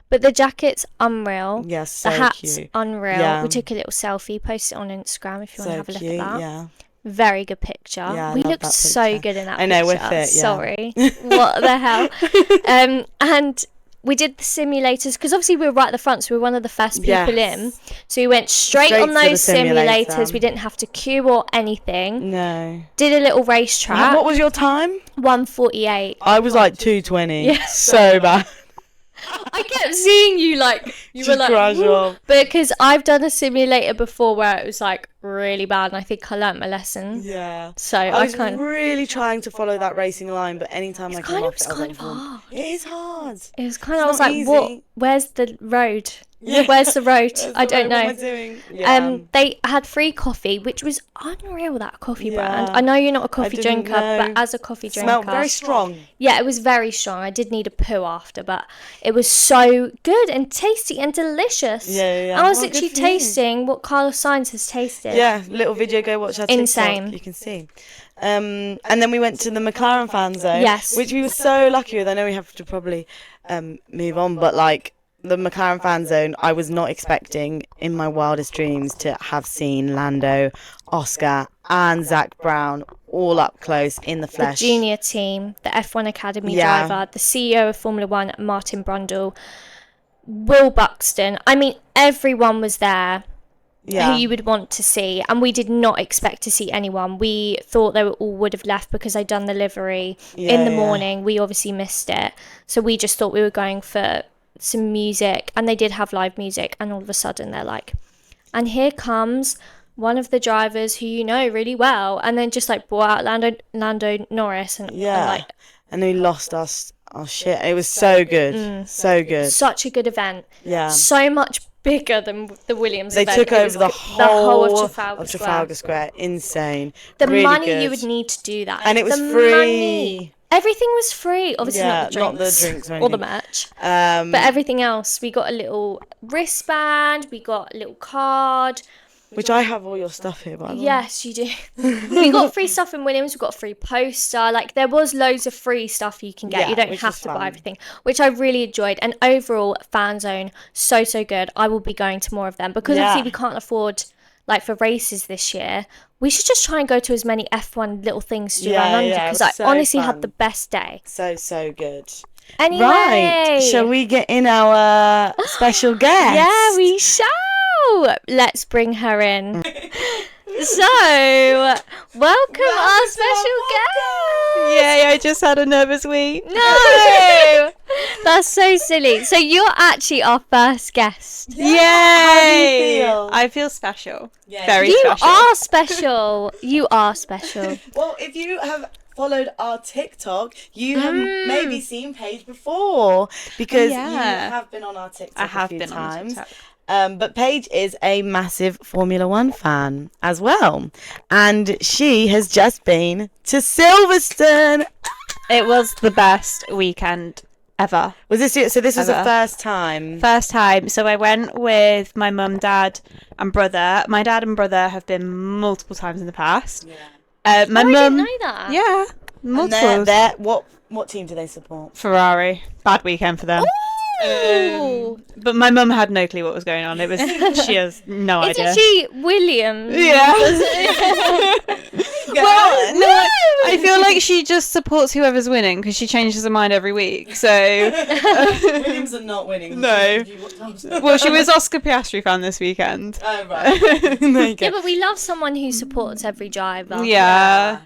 but the jacket's unreal. Yes, so the hat's cute. Unreal. Yeah. We took a little selfie, posted it on Instagram if you want to have a look cute, at that. Yeah. Very good picture. Yeah, we looked so good in that I know, picture. with it, yeah. Sorry. What the hell? And we did the simulators because obviously we were right at the front, so we were one of the first people in. So we went straight on to those the simulator. simulators. We didn't have to queue or anything. No. Did a little racetrack. What was your time? 1:48. I was like 2:20. Yeah. So bad. I kept seeing you like you Just were like crash off. because I've done a simulator before where it was like really bad, and I think I learnt my lesson. Yeah. So I was kind of really trying to follow that racing line, but anytime I came off it's it, I was kind like, of hard. it is hard. It was kind of. It's I was not like, easy. what? Where's the road? Yeah. Where's the road? I What don't am know. I doing? Yeah. They had free coffee, which was unreal. That coffee brand. Yeah. I know you're not a coffee didn't drinker, know. but as a coffee drinker, Smelled very strong. yeah, it was very strong. I did need a poo after, but it was so good and tasty and delicious. Yeah. I was Well, literally good for you. tasting what Carlos Sainz has tasted. Yeah, little video, go watch our TikTok. Insane. You can see. And then we went to the McLaren fan zone. Yes. Which we were so lucky with. I know we have to probably move on, but like the McLaren fan zone, I was not expecting in my wildest dreams to have seen Lando, Oscar, and Zach Brown all up close in the The flesh. junior team, the F1 Academy Yeah. driver, the CEO of Formula One, Martin Brundle, Will Buxton. I mean, everyone was there Yeah. who you would want to see, and we did not expect to see anyone. We thought they all would have left because they'd done the livery in the morning. We obviously missed it, so we just thought we were going for some music, and they did have live music, and all of a sudden they're like, and here comes one of the drivers who you know really well, and then just like brought out Lando Norris, and like, and we lost our shit. It was so good. So good. such a good event. Yeah. So much bigger than the Williams They event. took It was over the whole whole of Trafalgar Square. Square. Insane. The Really money good. you would need to do that. And it was The free. money. Everything was free. Obviously not the not the drinks. drinks or or the anything. merch. But But everything else, we got a little wristband, we got a little card. which I have all your stuff here, by the way. Yes, you do. We got free stuff in Williams. We got a free poster. Like, there was loads of free stuff you can get. Yeah, You don't which have was to fun. buy everything, which I really enjoyed. And overall, fan zone, so good. I will be going to more of them because Yeah. obviously we can't afford, like, for races this year. We should just try and go to as many F1 little things to do around London yeah, it because was I so honestly fun. had the best day. So good. Anyway, Right. Shall we get in our special guest? Yeah, we shall. Let's bring her in. So, welcome our special guest. Yay, I just had a nervous week. No, that's so silly. So you're actually our first guest. Yay! How do you feel? I feel special. Yeah. Very You special. are special. You are special. Well, if you have followed our TikTok, you have maybe seen Paige before because you Yeah. have been on our TikTok I have a few been times. on TikTok. But Paige is a massive Formula One fan as well. And she has just been to Silverstone. It was the best weekend ever. Was this so this was the Ever. first time? First time. So I went with my mum, dad, and brother. My dad and brother have been multiple times in the past. My I mum. didn't know that. Yeah, And multiple. they're what team do they support? Ferrari. Bad weekend for them. Ooh. But my mum had no clue what was going on. It was she has no idea. Isn't she Williams? Yeah. Well, no, I feel like she just supports whoever's winning because she changes her mind every week. So, Williams are not winning. No. well, she was Oscar Piastri fan this weekend. Oh, right. There you Yeah, go. but we love someone who supports every driver. Yeah.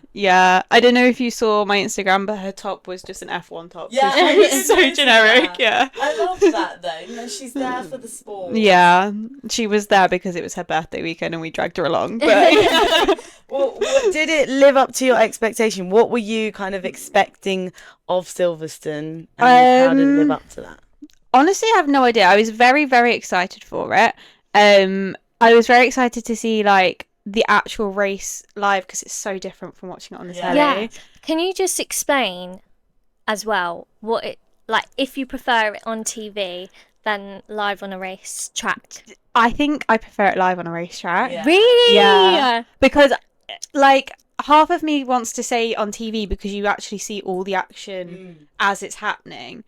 I don't know if you saw my Instagram, but her top was just an F1 top. Yeah, She I was did so notice generic. that. Yeah. I love that though. You know, she's there for the sport. Yeah, she was there because it was her birthday weekend and we dragged her along. But Well, did it live up to your expectation? What were you kind of expecting of Silverstone, and how did it live up to that? honestly, I have no idea. I was very, very excited for it. I was very excited to see like the actual race live because it's so different from watching it on the telly. Yeah. Can you just explain as well what it like if you prefer it on TV than live on a race track? I think I prefer it live on a racetrack. Yeah. Really? Yeah. Because like half of me wants to say on TV because you actually see all the action as it's happening.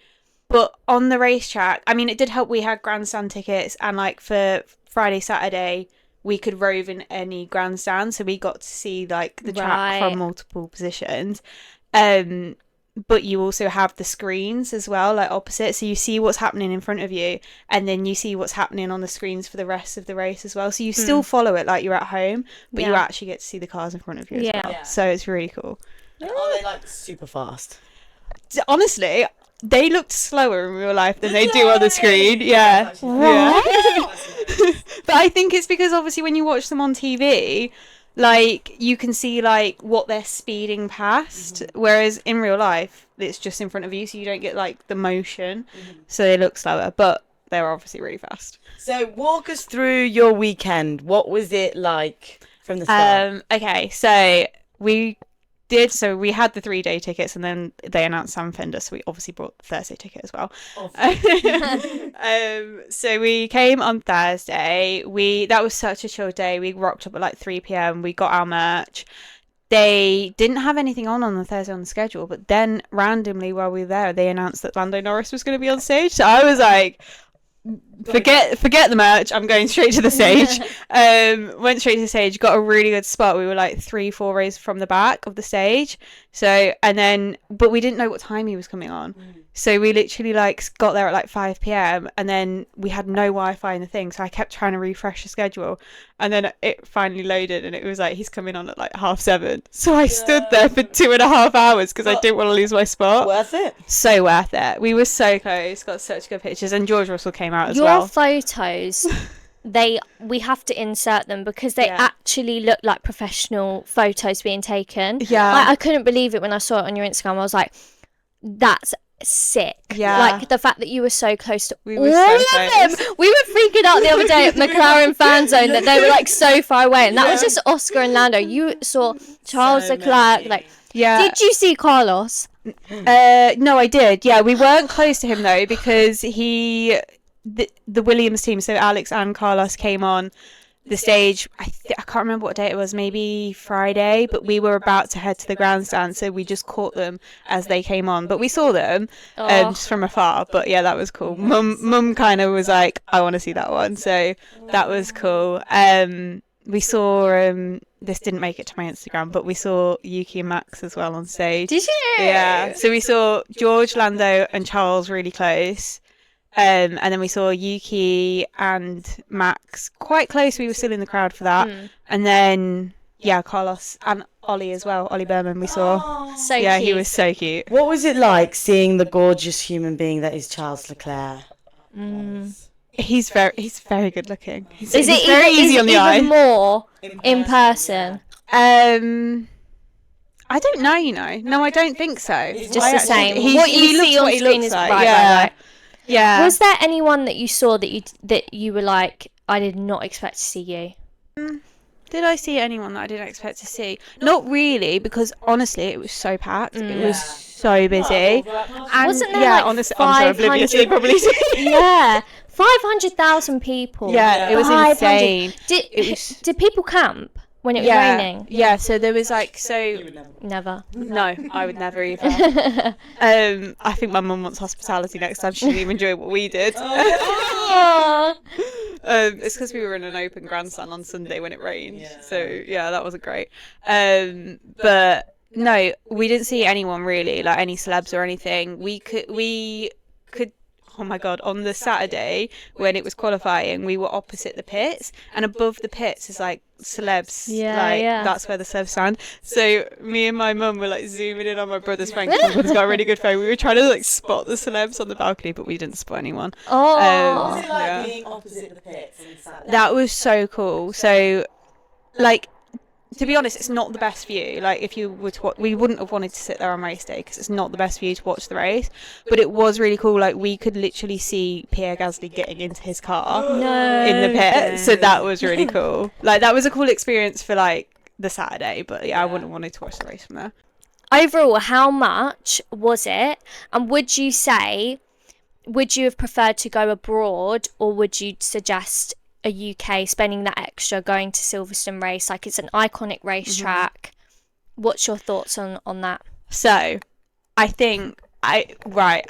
But on the racetrack, I mean, it did help we had grandstand tickets and like for Friday, Saturday, we could rove in any grandstand. So we got to see like the track Right. from multiple positions. But but you also have the screens as well, like opposite, so you see what's happening in front of you, and then you see what's happening on the screens for the rest of the race as well, so you still follow it like you're at home, but you actually get to see the cars in front of you as well. So it's really cool. Are they like super fast? Honestly, they looked slower in real life than they do on the screen. Yeah. But I think it's because obviously when you watch them on TV, like you can see like what they're speeding past, whereas in real life it's just in front of you, so you don't get like the motion, so they look slower, but they're obviously really fast. So walk us through your weekend. What was it like from the start? Okay, so we had the 3-day tickets, and then they announced Sam Fender, so we obviously brought the Thursday ticket as well. So we came on Thursday. That was such a chill day. We rocked up at like 3 p.m. We got our merch. They didn't have anything on the Thursday on the schedule, but then randomly while we were there, they announced that Lando Norris was going to be on stage. So I was like, forget the merch, I'm going straight to the stage. Went straight to the stage, got a really good spot. We were like 3-4 rows from the back of the stage, but we didn't know what time he was coming on, so we literally like got there at like 5 p.m. and then we had no Wi-Fi in the thing, so I kept trying to refresh the schedule, and then it finally loaded and it was like he's coming on at like 7:30, so I stood there for 2.5 hours because I didn't want to lose my spot. Worth it? So worth it. We were so close, got such good pictures, and George Russell came out as well. Your photos, we have to insert them because they actually look like professional photos being taken. Yeah. Like, I couldn't believe it when I saw it on your Instagram. I was like, that's sick. Yeah. Like the fact that you were so close to We all were so of close. them. We were freaking out the other day at McLaren fan zone that they were like so far away, and that was just Oscar and Lando. You saw Charles Leclerc. Like, did you see Carlos? No, I did. Yeah, we weren't close to him though because the Williams team, so Alex and Carlos, came on the stage. I can't remember what day it was, maybe Friday, but we were about to head to the grandstand, so we just caught them as they came on, but we saw them just from afar. But yeah, that was cool. Mum kind of was like, I want to see that one, so that was cool. We saw this didn't make it to my Instagram, but we saw Yuki and Max as well on stage. Did you? Yeah, so we saw George, Lando and Charles really close. And then we saw Yuki and Max quite close. We were still in the crowd for that. And then, Carlos and Ollie as well. Ollie Berman we saw. So yeah, cute. he was so cute. What was it like seeing the gorgeous human being that is Charles Leclerc? He's very good looking. He's very easy on the eye. More in person. I don't know, No, I don't think so. It's just the same. He What you looks see on what he screen looks is like. right. Yeah. Was there anyone that you saw that you were like, I did not expect to see you? Did I see anyone that I didn't expect to see? Not really, because honestly, it was so packed. It was so busy. And wasn't there honestly, I'm so oblivious. They probably yeah, 500,000 people. Yeah, it was 500. insane. Did people camp when it was raining? Yeah, so there was like Never. No, I would never either. I think my mum wants hospitality next time. She didn't even enjoy what we did. It's because we were in an open grandstand on Sunday when it rained. So yeah, that wasn't great. But no, we didn't see anyone really, like any celebs or anything. We could. Oh my god! On the Saturday when it was qualifying, we were opposite the pits, and above the pits is like celebs. That's where the celebs stand. So me and my mum were like zooming in on my brother's phone. My brother's got a really good phone. We were trying to like spot the celebs on the balcony, but we didn't spot anyone. Was it like being opposite the pits on Saturday? That was so cool. So, like, to be honest, it's not the best view. Like, if you were to watch, we wouldn't have wanted to sit there on race day because it's not the best view to watch the race. But it was really cool. Like, we could literally see Pierre Gasly getting into his car in the pit. So that was really cool. Like, that was a cool experience for like the Saturday. But yeah, I wouldn't have wanted to watch the race from there. Overall, how much was it? And would you have preferred to go abroad, or would you suggest a UK spending that extra going to Silverstone race? Like, it's an iconic racetrack. What's your thoughts on that? So I think I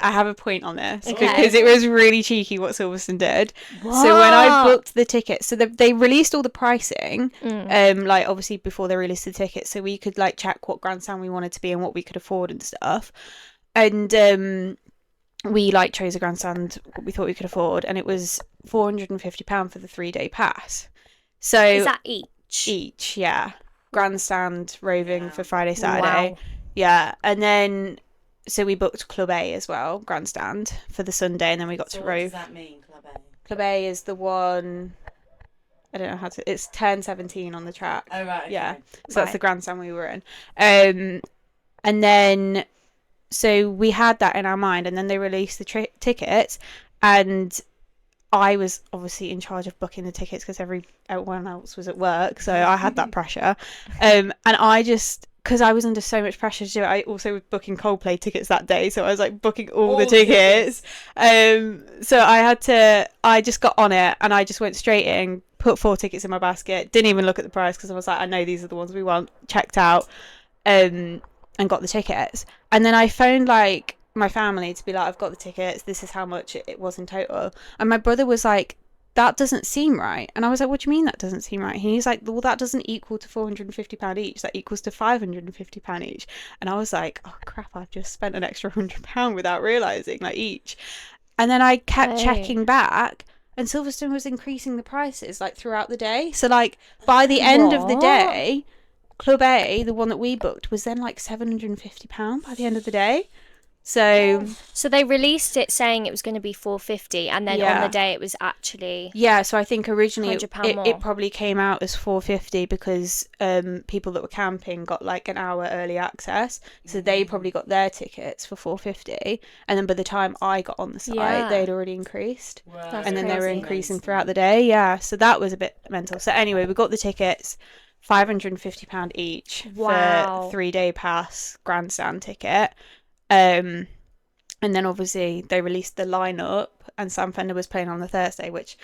have a point on this because it was really cheeky what Silverstone did. What? So when I booked the tickets, so they released all the pricing, like obviously before they released the tickets, so we could like check what grandstand we wanted to be and what we could afford and stuff. And we like chose a grandstand what we thought we could afford, and it was £450 for the 3-day pass. So Is that each? Each, yeah. Grandstand, roving for Friday, Saturday. Wow. Yeah, and then so we booked Club A as well, grandstand for the Sunday, and then we got to What rove. does that mean, Club A? Club A is the one. I don't know how to. It's turn 17 on the track. Oh right. Okay. Yeah, so that's the grandstand we were in. And then so we had that in our mind, and then they released the tickets, and I was obviously in charge of booking the tickets because everyone else was at work, so I had that pressure. And I just, because I was under so much pressure to do it, I also was booking Coldplay tickets that day, so I was like booking all the tickets. So I just got on it, and I just went straight in, put 4 tickets in my basket, didn't even look at the price because I was like, I know these are the ones we want, checked out, and got the tickets. And then I phoned like my family to be like, I've got the tickets, this is how much it was in total. And my brother was like, that doesn't seem right. And I was like, what do you mean that doesn't seem right? And he's like, well, that doesn't equal to £450 each, that equals to £550 each. And I was like, oh crap, I've just spent an extra £100 without realising, like each. And then I kept checking back, and Silverstone was increasing the prices like throughout the day. So like by the end of the day, Club A, the one that we booked, was then like £750 by the end of the day. So they released it saying it was going to be $450, and then on the day it was actually so I think originally it probably came out as $450 because people that were camping got like an hour early access, so they probably got their tickets for $450, and then by the time I got on the site they'd already increased. And then they were increasing throughout the day. So that was a bit mental. So anyway, we got the tickets, £550 each for 3-day pass grandstand ticket. And then obviously they released the lineup, and Sam Fender was playing on the Thursday, which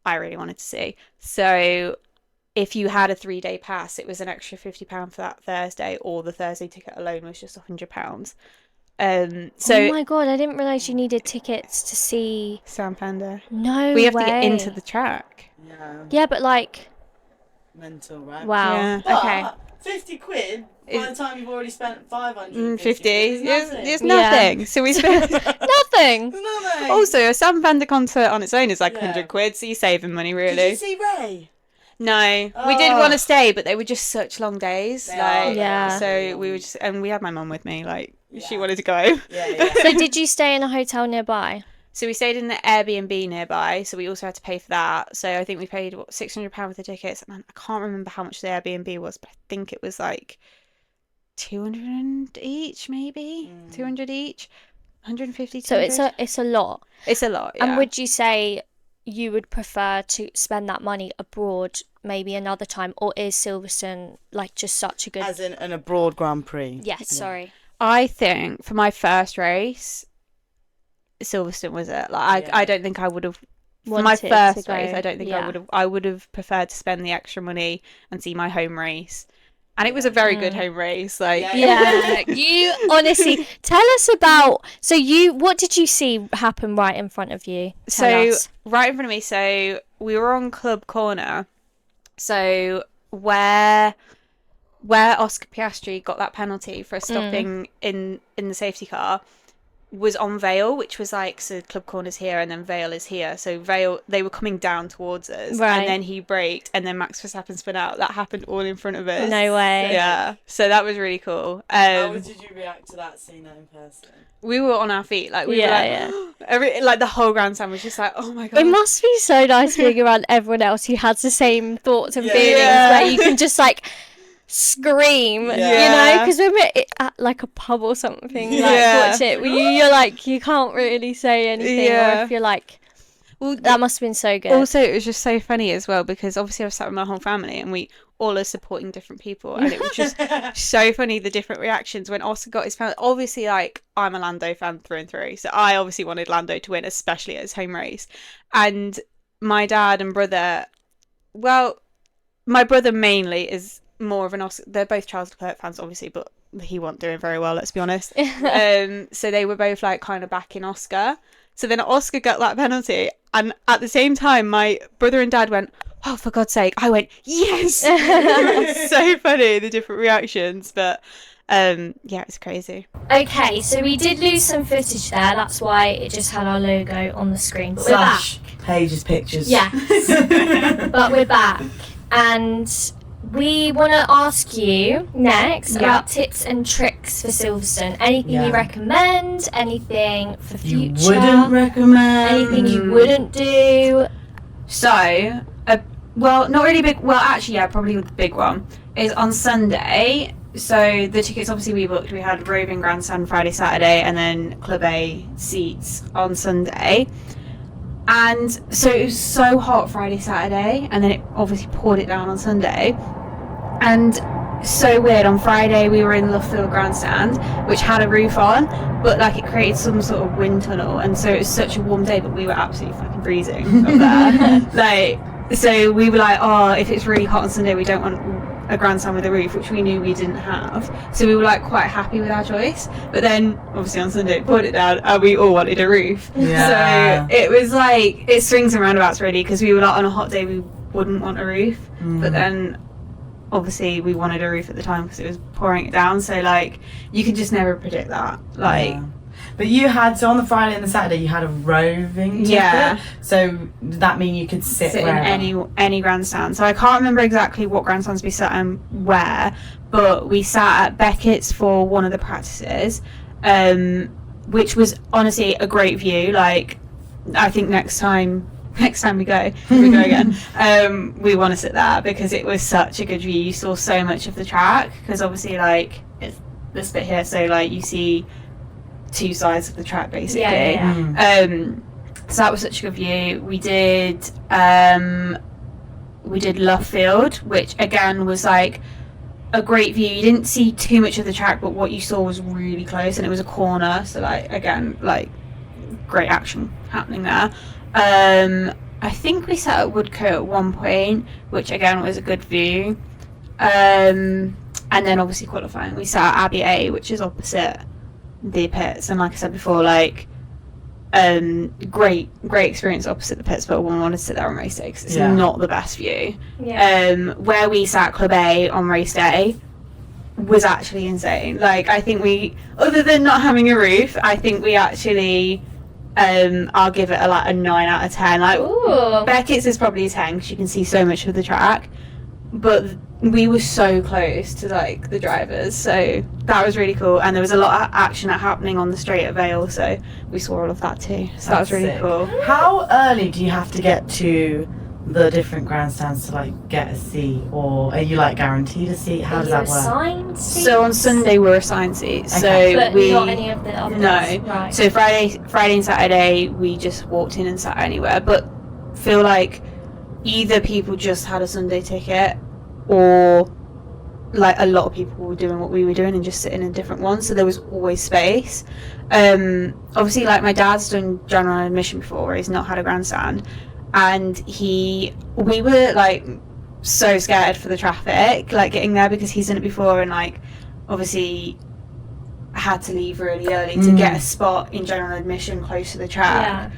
I really wanted to see. So if you had a 3-day pass, it was an extra £50 for that Thursday, or the Thursday ticket alone was just £100. So oh my god, I didn't realise you needed tickets to see Sam Fender. No we have way. to get into the track. Yeah, but like Mental, right? wow. Yeah. But Okay. 50 quid by the time you've already spent 550. 50 It's it's nothing. So we spent Nothing. nothing. also a Sam Fender concert on its own is like 100 quid, so you're saving money really. Did you see Ray? No, we did want to stay, but they were just such long days. So we were just, and we had my mum with me. Like she wanted to go. So did you stay in a hotel nearby? So we stayed in the Airbnb nearby. So we also had to pay for that. So I think we paid £600 for the tickets, and I can't remember how much the Airbnb was, but I think it was like 200 each, maybe 200 each, 150. 200. So it's a lot. It's a lot. Yeah. And would you say you would prefer to spend that money abroad maybe another time, or is Silverstone like just such a good As in an abroad Grand Prix? Yes, sorry. I think for my first race, Silverstone was it. Like I don't think I would have. For my first race, I don't think I would have. I would have preferred to spend the extra money and see my home race. And it was a very good home race. Like You honestly tell us about. So what did you see happen right in front of you? Tell us. Right in front of me. So we were on Club Corner. So where Oscar Piastri got that penalty for stopping in the safety car was on Vale, which was like, so Club Corner's here and then Vale is here. So Vale, they were coming down towards us, and then he braked, and then Max Verstappen spun out. That happened all in front of us. No way. Yeah, so that was really cool. How did you react to that, seeing that in person? We were on our feet, like we were like, like the whole grandstand was just like, oh my god. It must be so nice being around everyone else who has the same thoughts and feelings, where you can just like scream, you know, because when we're at like a pub or something, like watch it, you're like, you can't really say anything, or if you're like, well, that must have been so good. Also, it was just so funny as well, because obviously I was sat with my whole family, and we all are supporting different people, and it was just so funny, the different reactions when Oscar got his penalty. Obviously, like, I'm a Lando fan through and through, so I obviously wanted Lando to win, especially at his home race. And my dad and brother, well, my brother mainly is more of an Oscar. They're both Charles Leclerc fans, obviously, but he wasn't doing very well, let's be honest. So they were both like kind of backing Oscar. So then Oscar got that penalty, and at the same time my brother and dad went, oh, for God's sake, I went, yes. It was so funny, the different reactions, but yeah, it's crazy. Okay, so we did lose some footage there. That's why it just had our logo on the screen. But we're back. Pages, pictures. Yes. But we're back. And we want to ask you next about tips and tricks for Silverstone. Anything you recommend? Anything for future? You wouldn't recommend? Anything you wouldn't do? So, well, not really big. Well, actually, yeah, probably the big one is on Sunday. So the tickets obviously we booked. We had roving grandstand Friday, Saturday, and then Club A seats on Sunday. And so it was so hot Friday, Saturday, and then it obviously poured it down on Sunday. And so weird, on Friday we were in Luffield grandstand, which had a roof on, but like it created some sort of wind tunnel, and so it was such a warm day, but we were absolutely fucking freezing up there. Like, so we were like, oh, if it's really hot on Sunday, we don't want a grandstand with a roof, which we knew we didn't have, so we were like quite happy with our choice. But then obviously on Sunday it poured it down and we all wanted a roof. So it was like, it swings and roundabouts really, because we were like, on a hot day we wouldn't want a roof, but then obviously we wanted a roof at the time because it was pouring it down. So like, you can just never predict that. Like, but you had, so on the Friday and the Saturday you had a roving ticket. Yeah. So did that mean you could sit in any grandstand? So I can't remember exactly what grandstands we sat in where, but we sat at Beckett's for one of the practices, which was honestly a great view. Like, I think next time we go, if we go again, we want to sit there because it was such a good view. You saw so much of the track, because obviously like it's this bit here, so like you see two sides of the track basically. So that was such a good view. We did Luffield, which again was like a great view. You didn't see too much of the track, but what you saw was really close, and it was a corner, so like again, like great action happening there. I think we sat at Woodcote at one point, which again was a good view. And then obviously qualifying, we sat at Abbey A, which is opposite the pits, and like I said before, like great experience opposite the pits, but we wanted to sit there on race day because it's not the best view. Where we sat Club A on race day was actually insane. Like, I think we, other than not having a roof, I think we actually I'll give it a 9 out of 10. Like, ooh. Beckett's is probably a 10 because you can see so much of the track, but we were so close to like the drivers, so that was really cool. And there was a lot of action happening on the straight at Vale, so we saw all of that too, so that was really sick. Cool. How early do you have to get to the different grandstands to like get a seat, or are you like guaranteed a seat? How does that work? Assigned seats? So on Sunday we're assigned seats, okay. But we not any of the others. No. Right. So Friday and Saturday we just walked in and sat anywhere, but feel like either people just had a Sunday ticket, or like a lot of people were doing what we were doing and just sitting in different ones, so there was always space. Obviously, like, my dad's done general admission before where he's not had a grandstand, and we were like so scared for the traffic, like getting there, because he's done it before and like obviously had to leave really early to get a spot in general admission close to the track.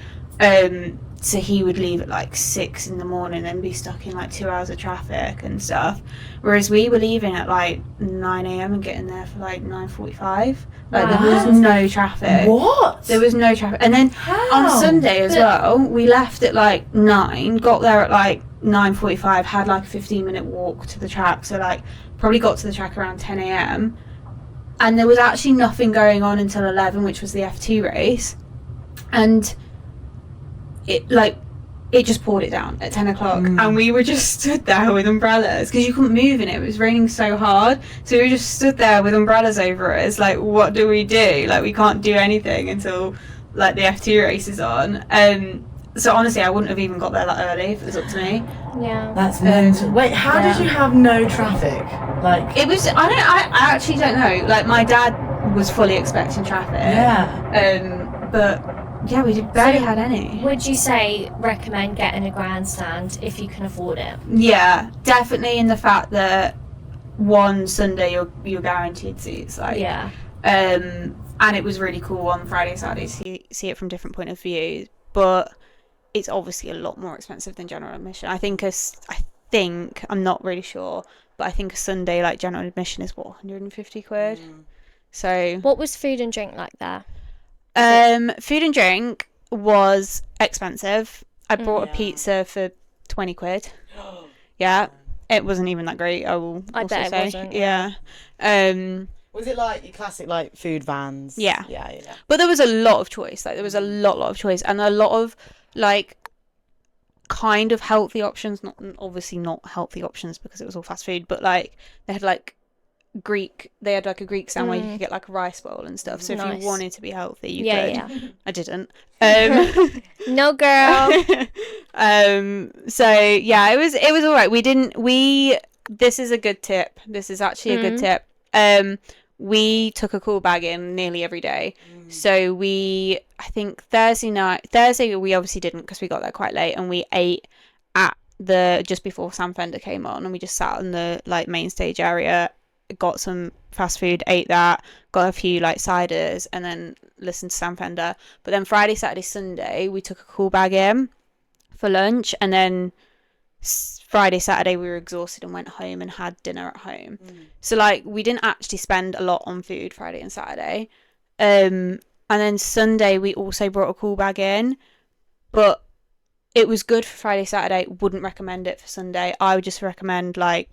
So he would leave at like 6 in the morning and be stuck in like 2 hours of traffic and stuff. Whereas we were leaving at like 9 a.m. and getting there for like 9:45. Like, there was no traffic. What? There was no traffic. And then on Sunday as well, we left at like 9, got there at like 9:45, had like a 15-minute walk to the track. So like probably got to the track around 10 a.m. And there was actually nothing going on until 11, which was the F2 race. And it just poured it down at 10 o'clock, and we were just stood there with umbrellas because you couldn't move in it. It was raining so hard, so we just stood there with umbrellas over us, like, what do we do? Like, we can't do anything until like the F2 race is on. So honestly, I wouldn't have even got there that early if it was up to me. Yeah, that's mental. Wait, how did you have no traffic? Like, it was, I actually don't know. Like, my dad was fully expecting traffic. But yeah, we barely had any. Would you say recommend getting a grandstand if you can afford it? Yeah, definitely, in the fact that one Sunday you're guaranteed seats. Like, yeah. And it was really cool on Friday, Saturday to see it from different point of view. But it's obviously a lot more expensive than general admission. I think I'm not really sure, but I think a Sunday like general admission is what, 150 quid. So What was food and drink like there? food and drink was expensive. I brought a pizza for 20 quid. Yeah, it wasn't even that great. I will I also bet say. it wasn't. Yeah. Was it like your classic like food vans? Yeah. Yeah. But there was a lot of choice. Like there was a lot of choice, and a lot of like kind of healthy options. Not obviously not healthy options because it was all fast food, but like they had like they had like a Greek stand where you could get like a rice bowl and stuff. So if Nice. you wanted to be healthy, you could. Yeah. I didn't. No, girl. So yeah, it was all right. This is a good tip. This is actually a good tip. We took a cool bag in nearly every day. So I think Thursday we obviously didn't because we got there quite late, and we ate at just before Sam Fender came on, and we just sat in the like main stage area, got some fast food, ate that, got a few like ciders, and then listened to Sam Fender. But then Friday, Saturday, Sunday we took a cool bag in for lunch, and then Friday, Saturday we were exhausted and went home and had dinner at home. So like we didn't actually spend a lot on food Friday and Saturday. And then Sunday we also brought a cool bag in, but it was good for Friday, Saturday. Wouldn't recommend it for Sunday. I would just recommend like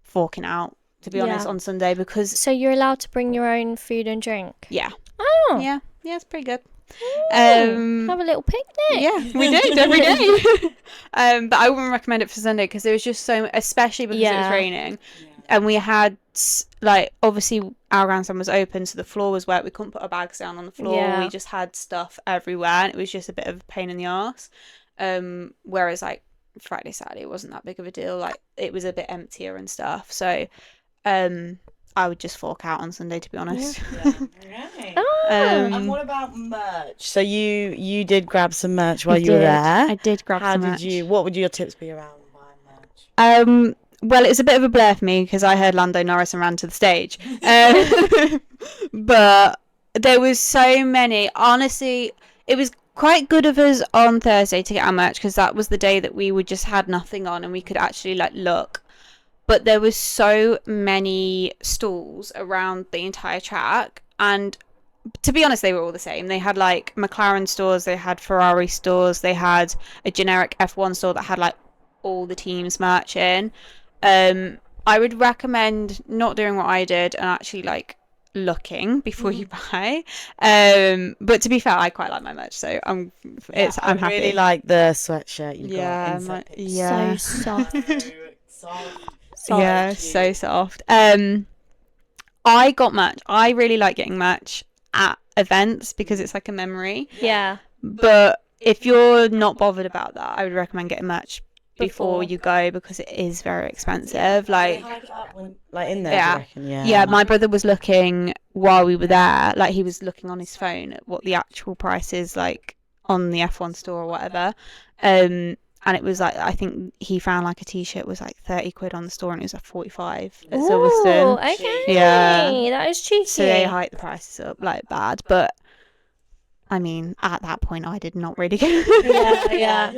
forking out, to be honest, on Sunday, because So you're allowed to bring your own food and drink? yeah, Oh. yeah, it's pretty good. Have a little picnic. Yeah, we did every day. But I wouldn't recommend it for Sunday because there was just especially because it was raining, and we had like obviously our grandstand was open, so the floor was wet. We couldn't put our bags down on the floor. Yeah. We just had stuff everywhere, and it was just a bit of a pain in the arse. Whereas like Friday, Saturday, it wasn't that big of a deal. Like it was a bit emptier and stuff. So, I would just fork out on Sunday, to be honest. Right. And what about merch? So you did grab some merch while you were there. I did grab some merch. What would your tips be around buying merch? Well, it was a bit of a blur for me because I heard Lando Norris and ran to the stage. But there was so many. Honestly, it was quite good of us on Thursday to get our merch because that was the day that we just had nothing on and we could actually like look. But there was so many stalls around the entire track, and to be honest, they were all the same. They had like McLaren stores, they had Ferrari stores, they had a generic F1 store that had like all the teams merch in. I would recommend not doing what I did and actually like looking before you buy. But to be fair, I quite like my merch, so I'm happy. I really like the sweatshirt you got. Yeah, So soft. Soft. Yeah, so soft. I got merch. I really like getting merch at events because it's like a memory. Yeah. But if you're not bothered about that, I would recommend getting merch before you go because it is very expensive. Like in there. Yeah. Do you reckon? Yeah, my brother was looking while we were there. Like he was looking on his phone at what the actual price is like on the F1 store or whatever. And it was like, I think he found like a t-shirt was like 30 quid on the store and it was like 45 at Silverstone. Okay. Yeah. That is cheeky. So they hiked the prices up like bad. But I mean, at that point, I did not really get Yeah.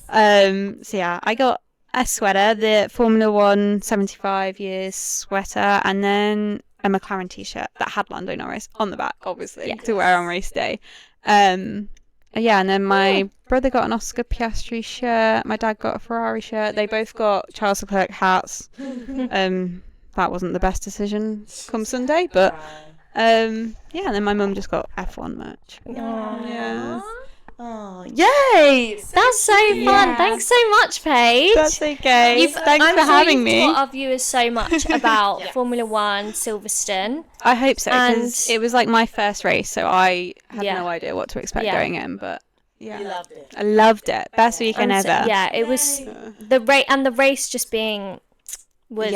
So yeah, I got a sweater, the Formula 1 75 years sweater, and then a McLaren t-shirt that had Lando Norris on the back, obviously, to wear on race day. Yeah, and then my brother got an Oscar Piastri shirt. My dad got a Ferrari shirt. They both got Charles Leclerc hats. That wasn't the best decision come Sunday, but yeah. And then my mum just got F1 merch. Yeah. Oh, yay! That's so fun. Thanks so much, Paige. That's okay. Thanks for having me. You've taught our viewers so much about Formula 1, Silverstone. I hope so, because And- it was like my first race, so I had no idea what to expect going in, but yeah. You loved it. I loved it. Best weekend And so- ever. Yeah, it was the race just being was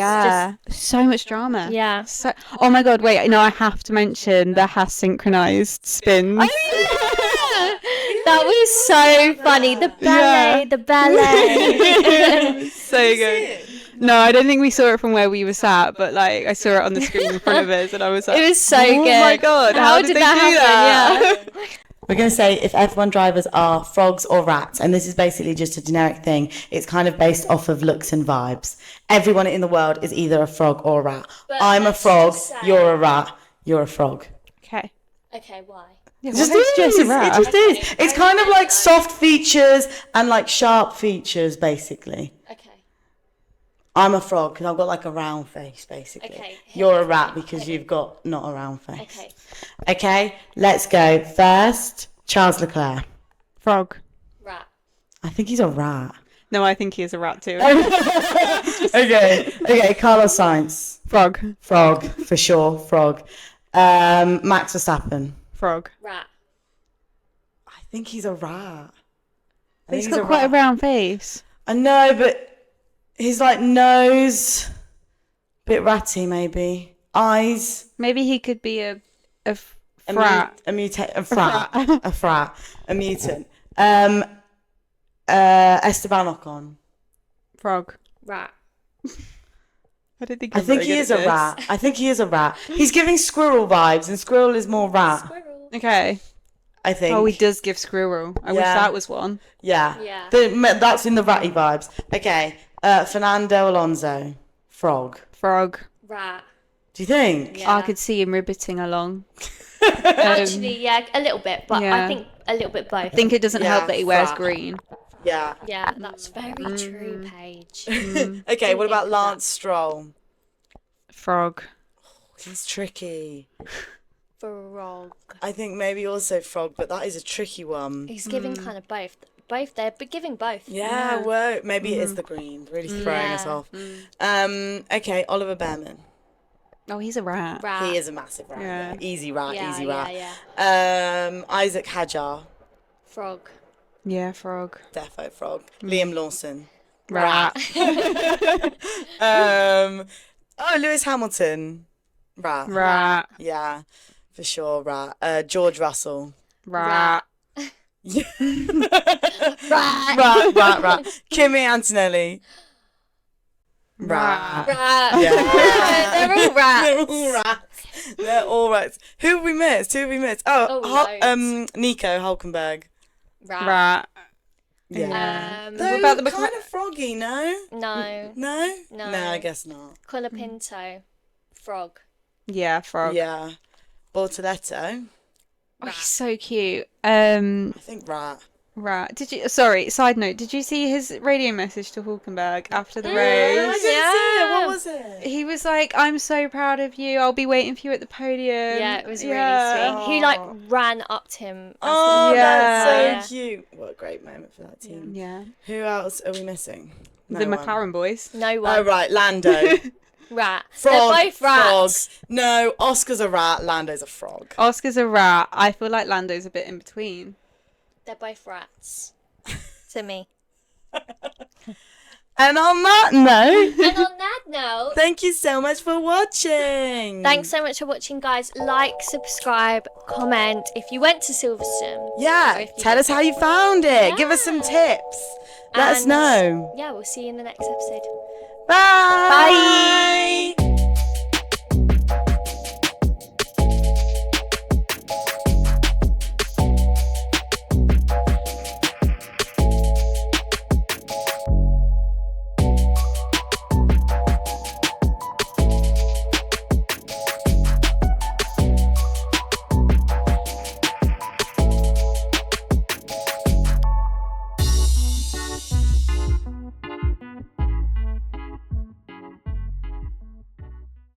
so much drama. Yeah. So, oh my god, wait, no, I have to mention the Haas synchronized spins. That was so funny. The ballet. So good. No, I don't think we saw it from where we were sat, but like I saw it on the screen in front of us, and I was like, It was so oh good. my god, how did they do that? happen? Yeah. We're going to say if F1 drivers are frogs or rats, and this is basically just a generic thing. It's kind of based off of looks and vibes. Everyone in the world is either a frog or a rat. But I'm a let's frog, just say- you're a rat, you're a frog. Okay. Okay, why? Yeah, It just why is Jess a is. rat? It just is. It's kind of like soft features and like sharp features, basically. Okay. I'm a frog because I've got like a round face, basically. Okay. You're a rat because you've got not a round face. Okay. Okay, let's go. First, Charles Leclerc. Frog. Rat. I think he's a rat. No, I think he is a rat too. Okay, Carlos Sainz. Frog. Frog, for sure, frog. Max Verstappen. Frog. Rat. I think he's a rat. I He's think got quite a round face. I know, but his like nose, bit ratty maybe. Eyes, Maybe he could be a a frat. a frat, a mutant. Esteban Ocon. Frog. Rat. I don't think. I think he is a rat. I think he is a rat. He's giving squirrel vibes, and squirrel is more rat. Squirrel. Okay. I think. Oh, he does give squirrel. I wish Yeah. that was one. Yeah. Yeah. That's in the ratty vibes. Okay. Fernando Alonso. Frog. Frog. Rat. Do you think? Yeah. I could see him ribbiting along. Actually, yeah, a little bit, but yeah. I think a little bit both. I think it doesn't Yeah, help that he wears frat. green. Yeah. Yeah, that's very true, Paige. Okay. What think about of Lance Stroll? Frog. He's tricky. Frog. I think maybe also frog, but that is a tricky one. He's giving kind of both. Both there, but giving both. Yeah, well, maybe it is the green. Really throwing us Yeah. off. Okay, Oliver Behrman. Oh, he's a rat. Rat. He is a massive rat. Yeah. Yeah. Easy rat, Yeah, easy yeah, rat. Isaac Hadjar. Frog. Yeah, frog. Defo frog. Liam Lawson. Rat. Lewis Hamilton. Rat. Rat. Yeah, for sure, rat. George Russell. Rat. Rat. Kimi Antonelli. Rat. Rat. Yeah. They're all rats. They're all rats. They're all rats. Who have we missed? loads. Nico Hülkenberg. Rat. Rat. Yeah. Um, Though about the kind of froggy, no? no. No? No. No, I guess not. Colapinto. Frog. Yeah, frog. Yeah. Bortoletto. Oh, he's so cute. I think rat. Rat. Did you? Sorry. Side note. Did you see his radio message to Hülkenberg after the I race? didn't see it. What was it? He was like, "I'm so proud of you. I'll be waiting for you at the podium." Yeah, it was Yeah. really sweet. He like ran up to him. Oh, Yeah. that's so cute. What a great moment for that team. Yeah. Who else are we missing? The No one. McLaren boys. No one. Oh, right. Lando. Rat. Frog. They're both rats. Frog. No, Oscar's a rat. Lando's a frog. Oscar's a rat. I feel like Lando's a bit in between. They're both rats. To me. And on that note, And on that note, thank you so much for watching. thanks so much for watching, guys. Like, subscribe, comment. If you went to Silverstone. Or Yeah, if you tell us how you found it. Give us some Yeah. tips. Let us And- know. Yeah, we'll see you in the next episode. Bye. Bye.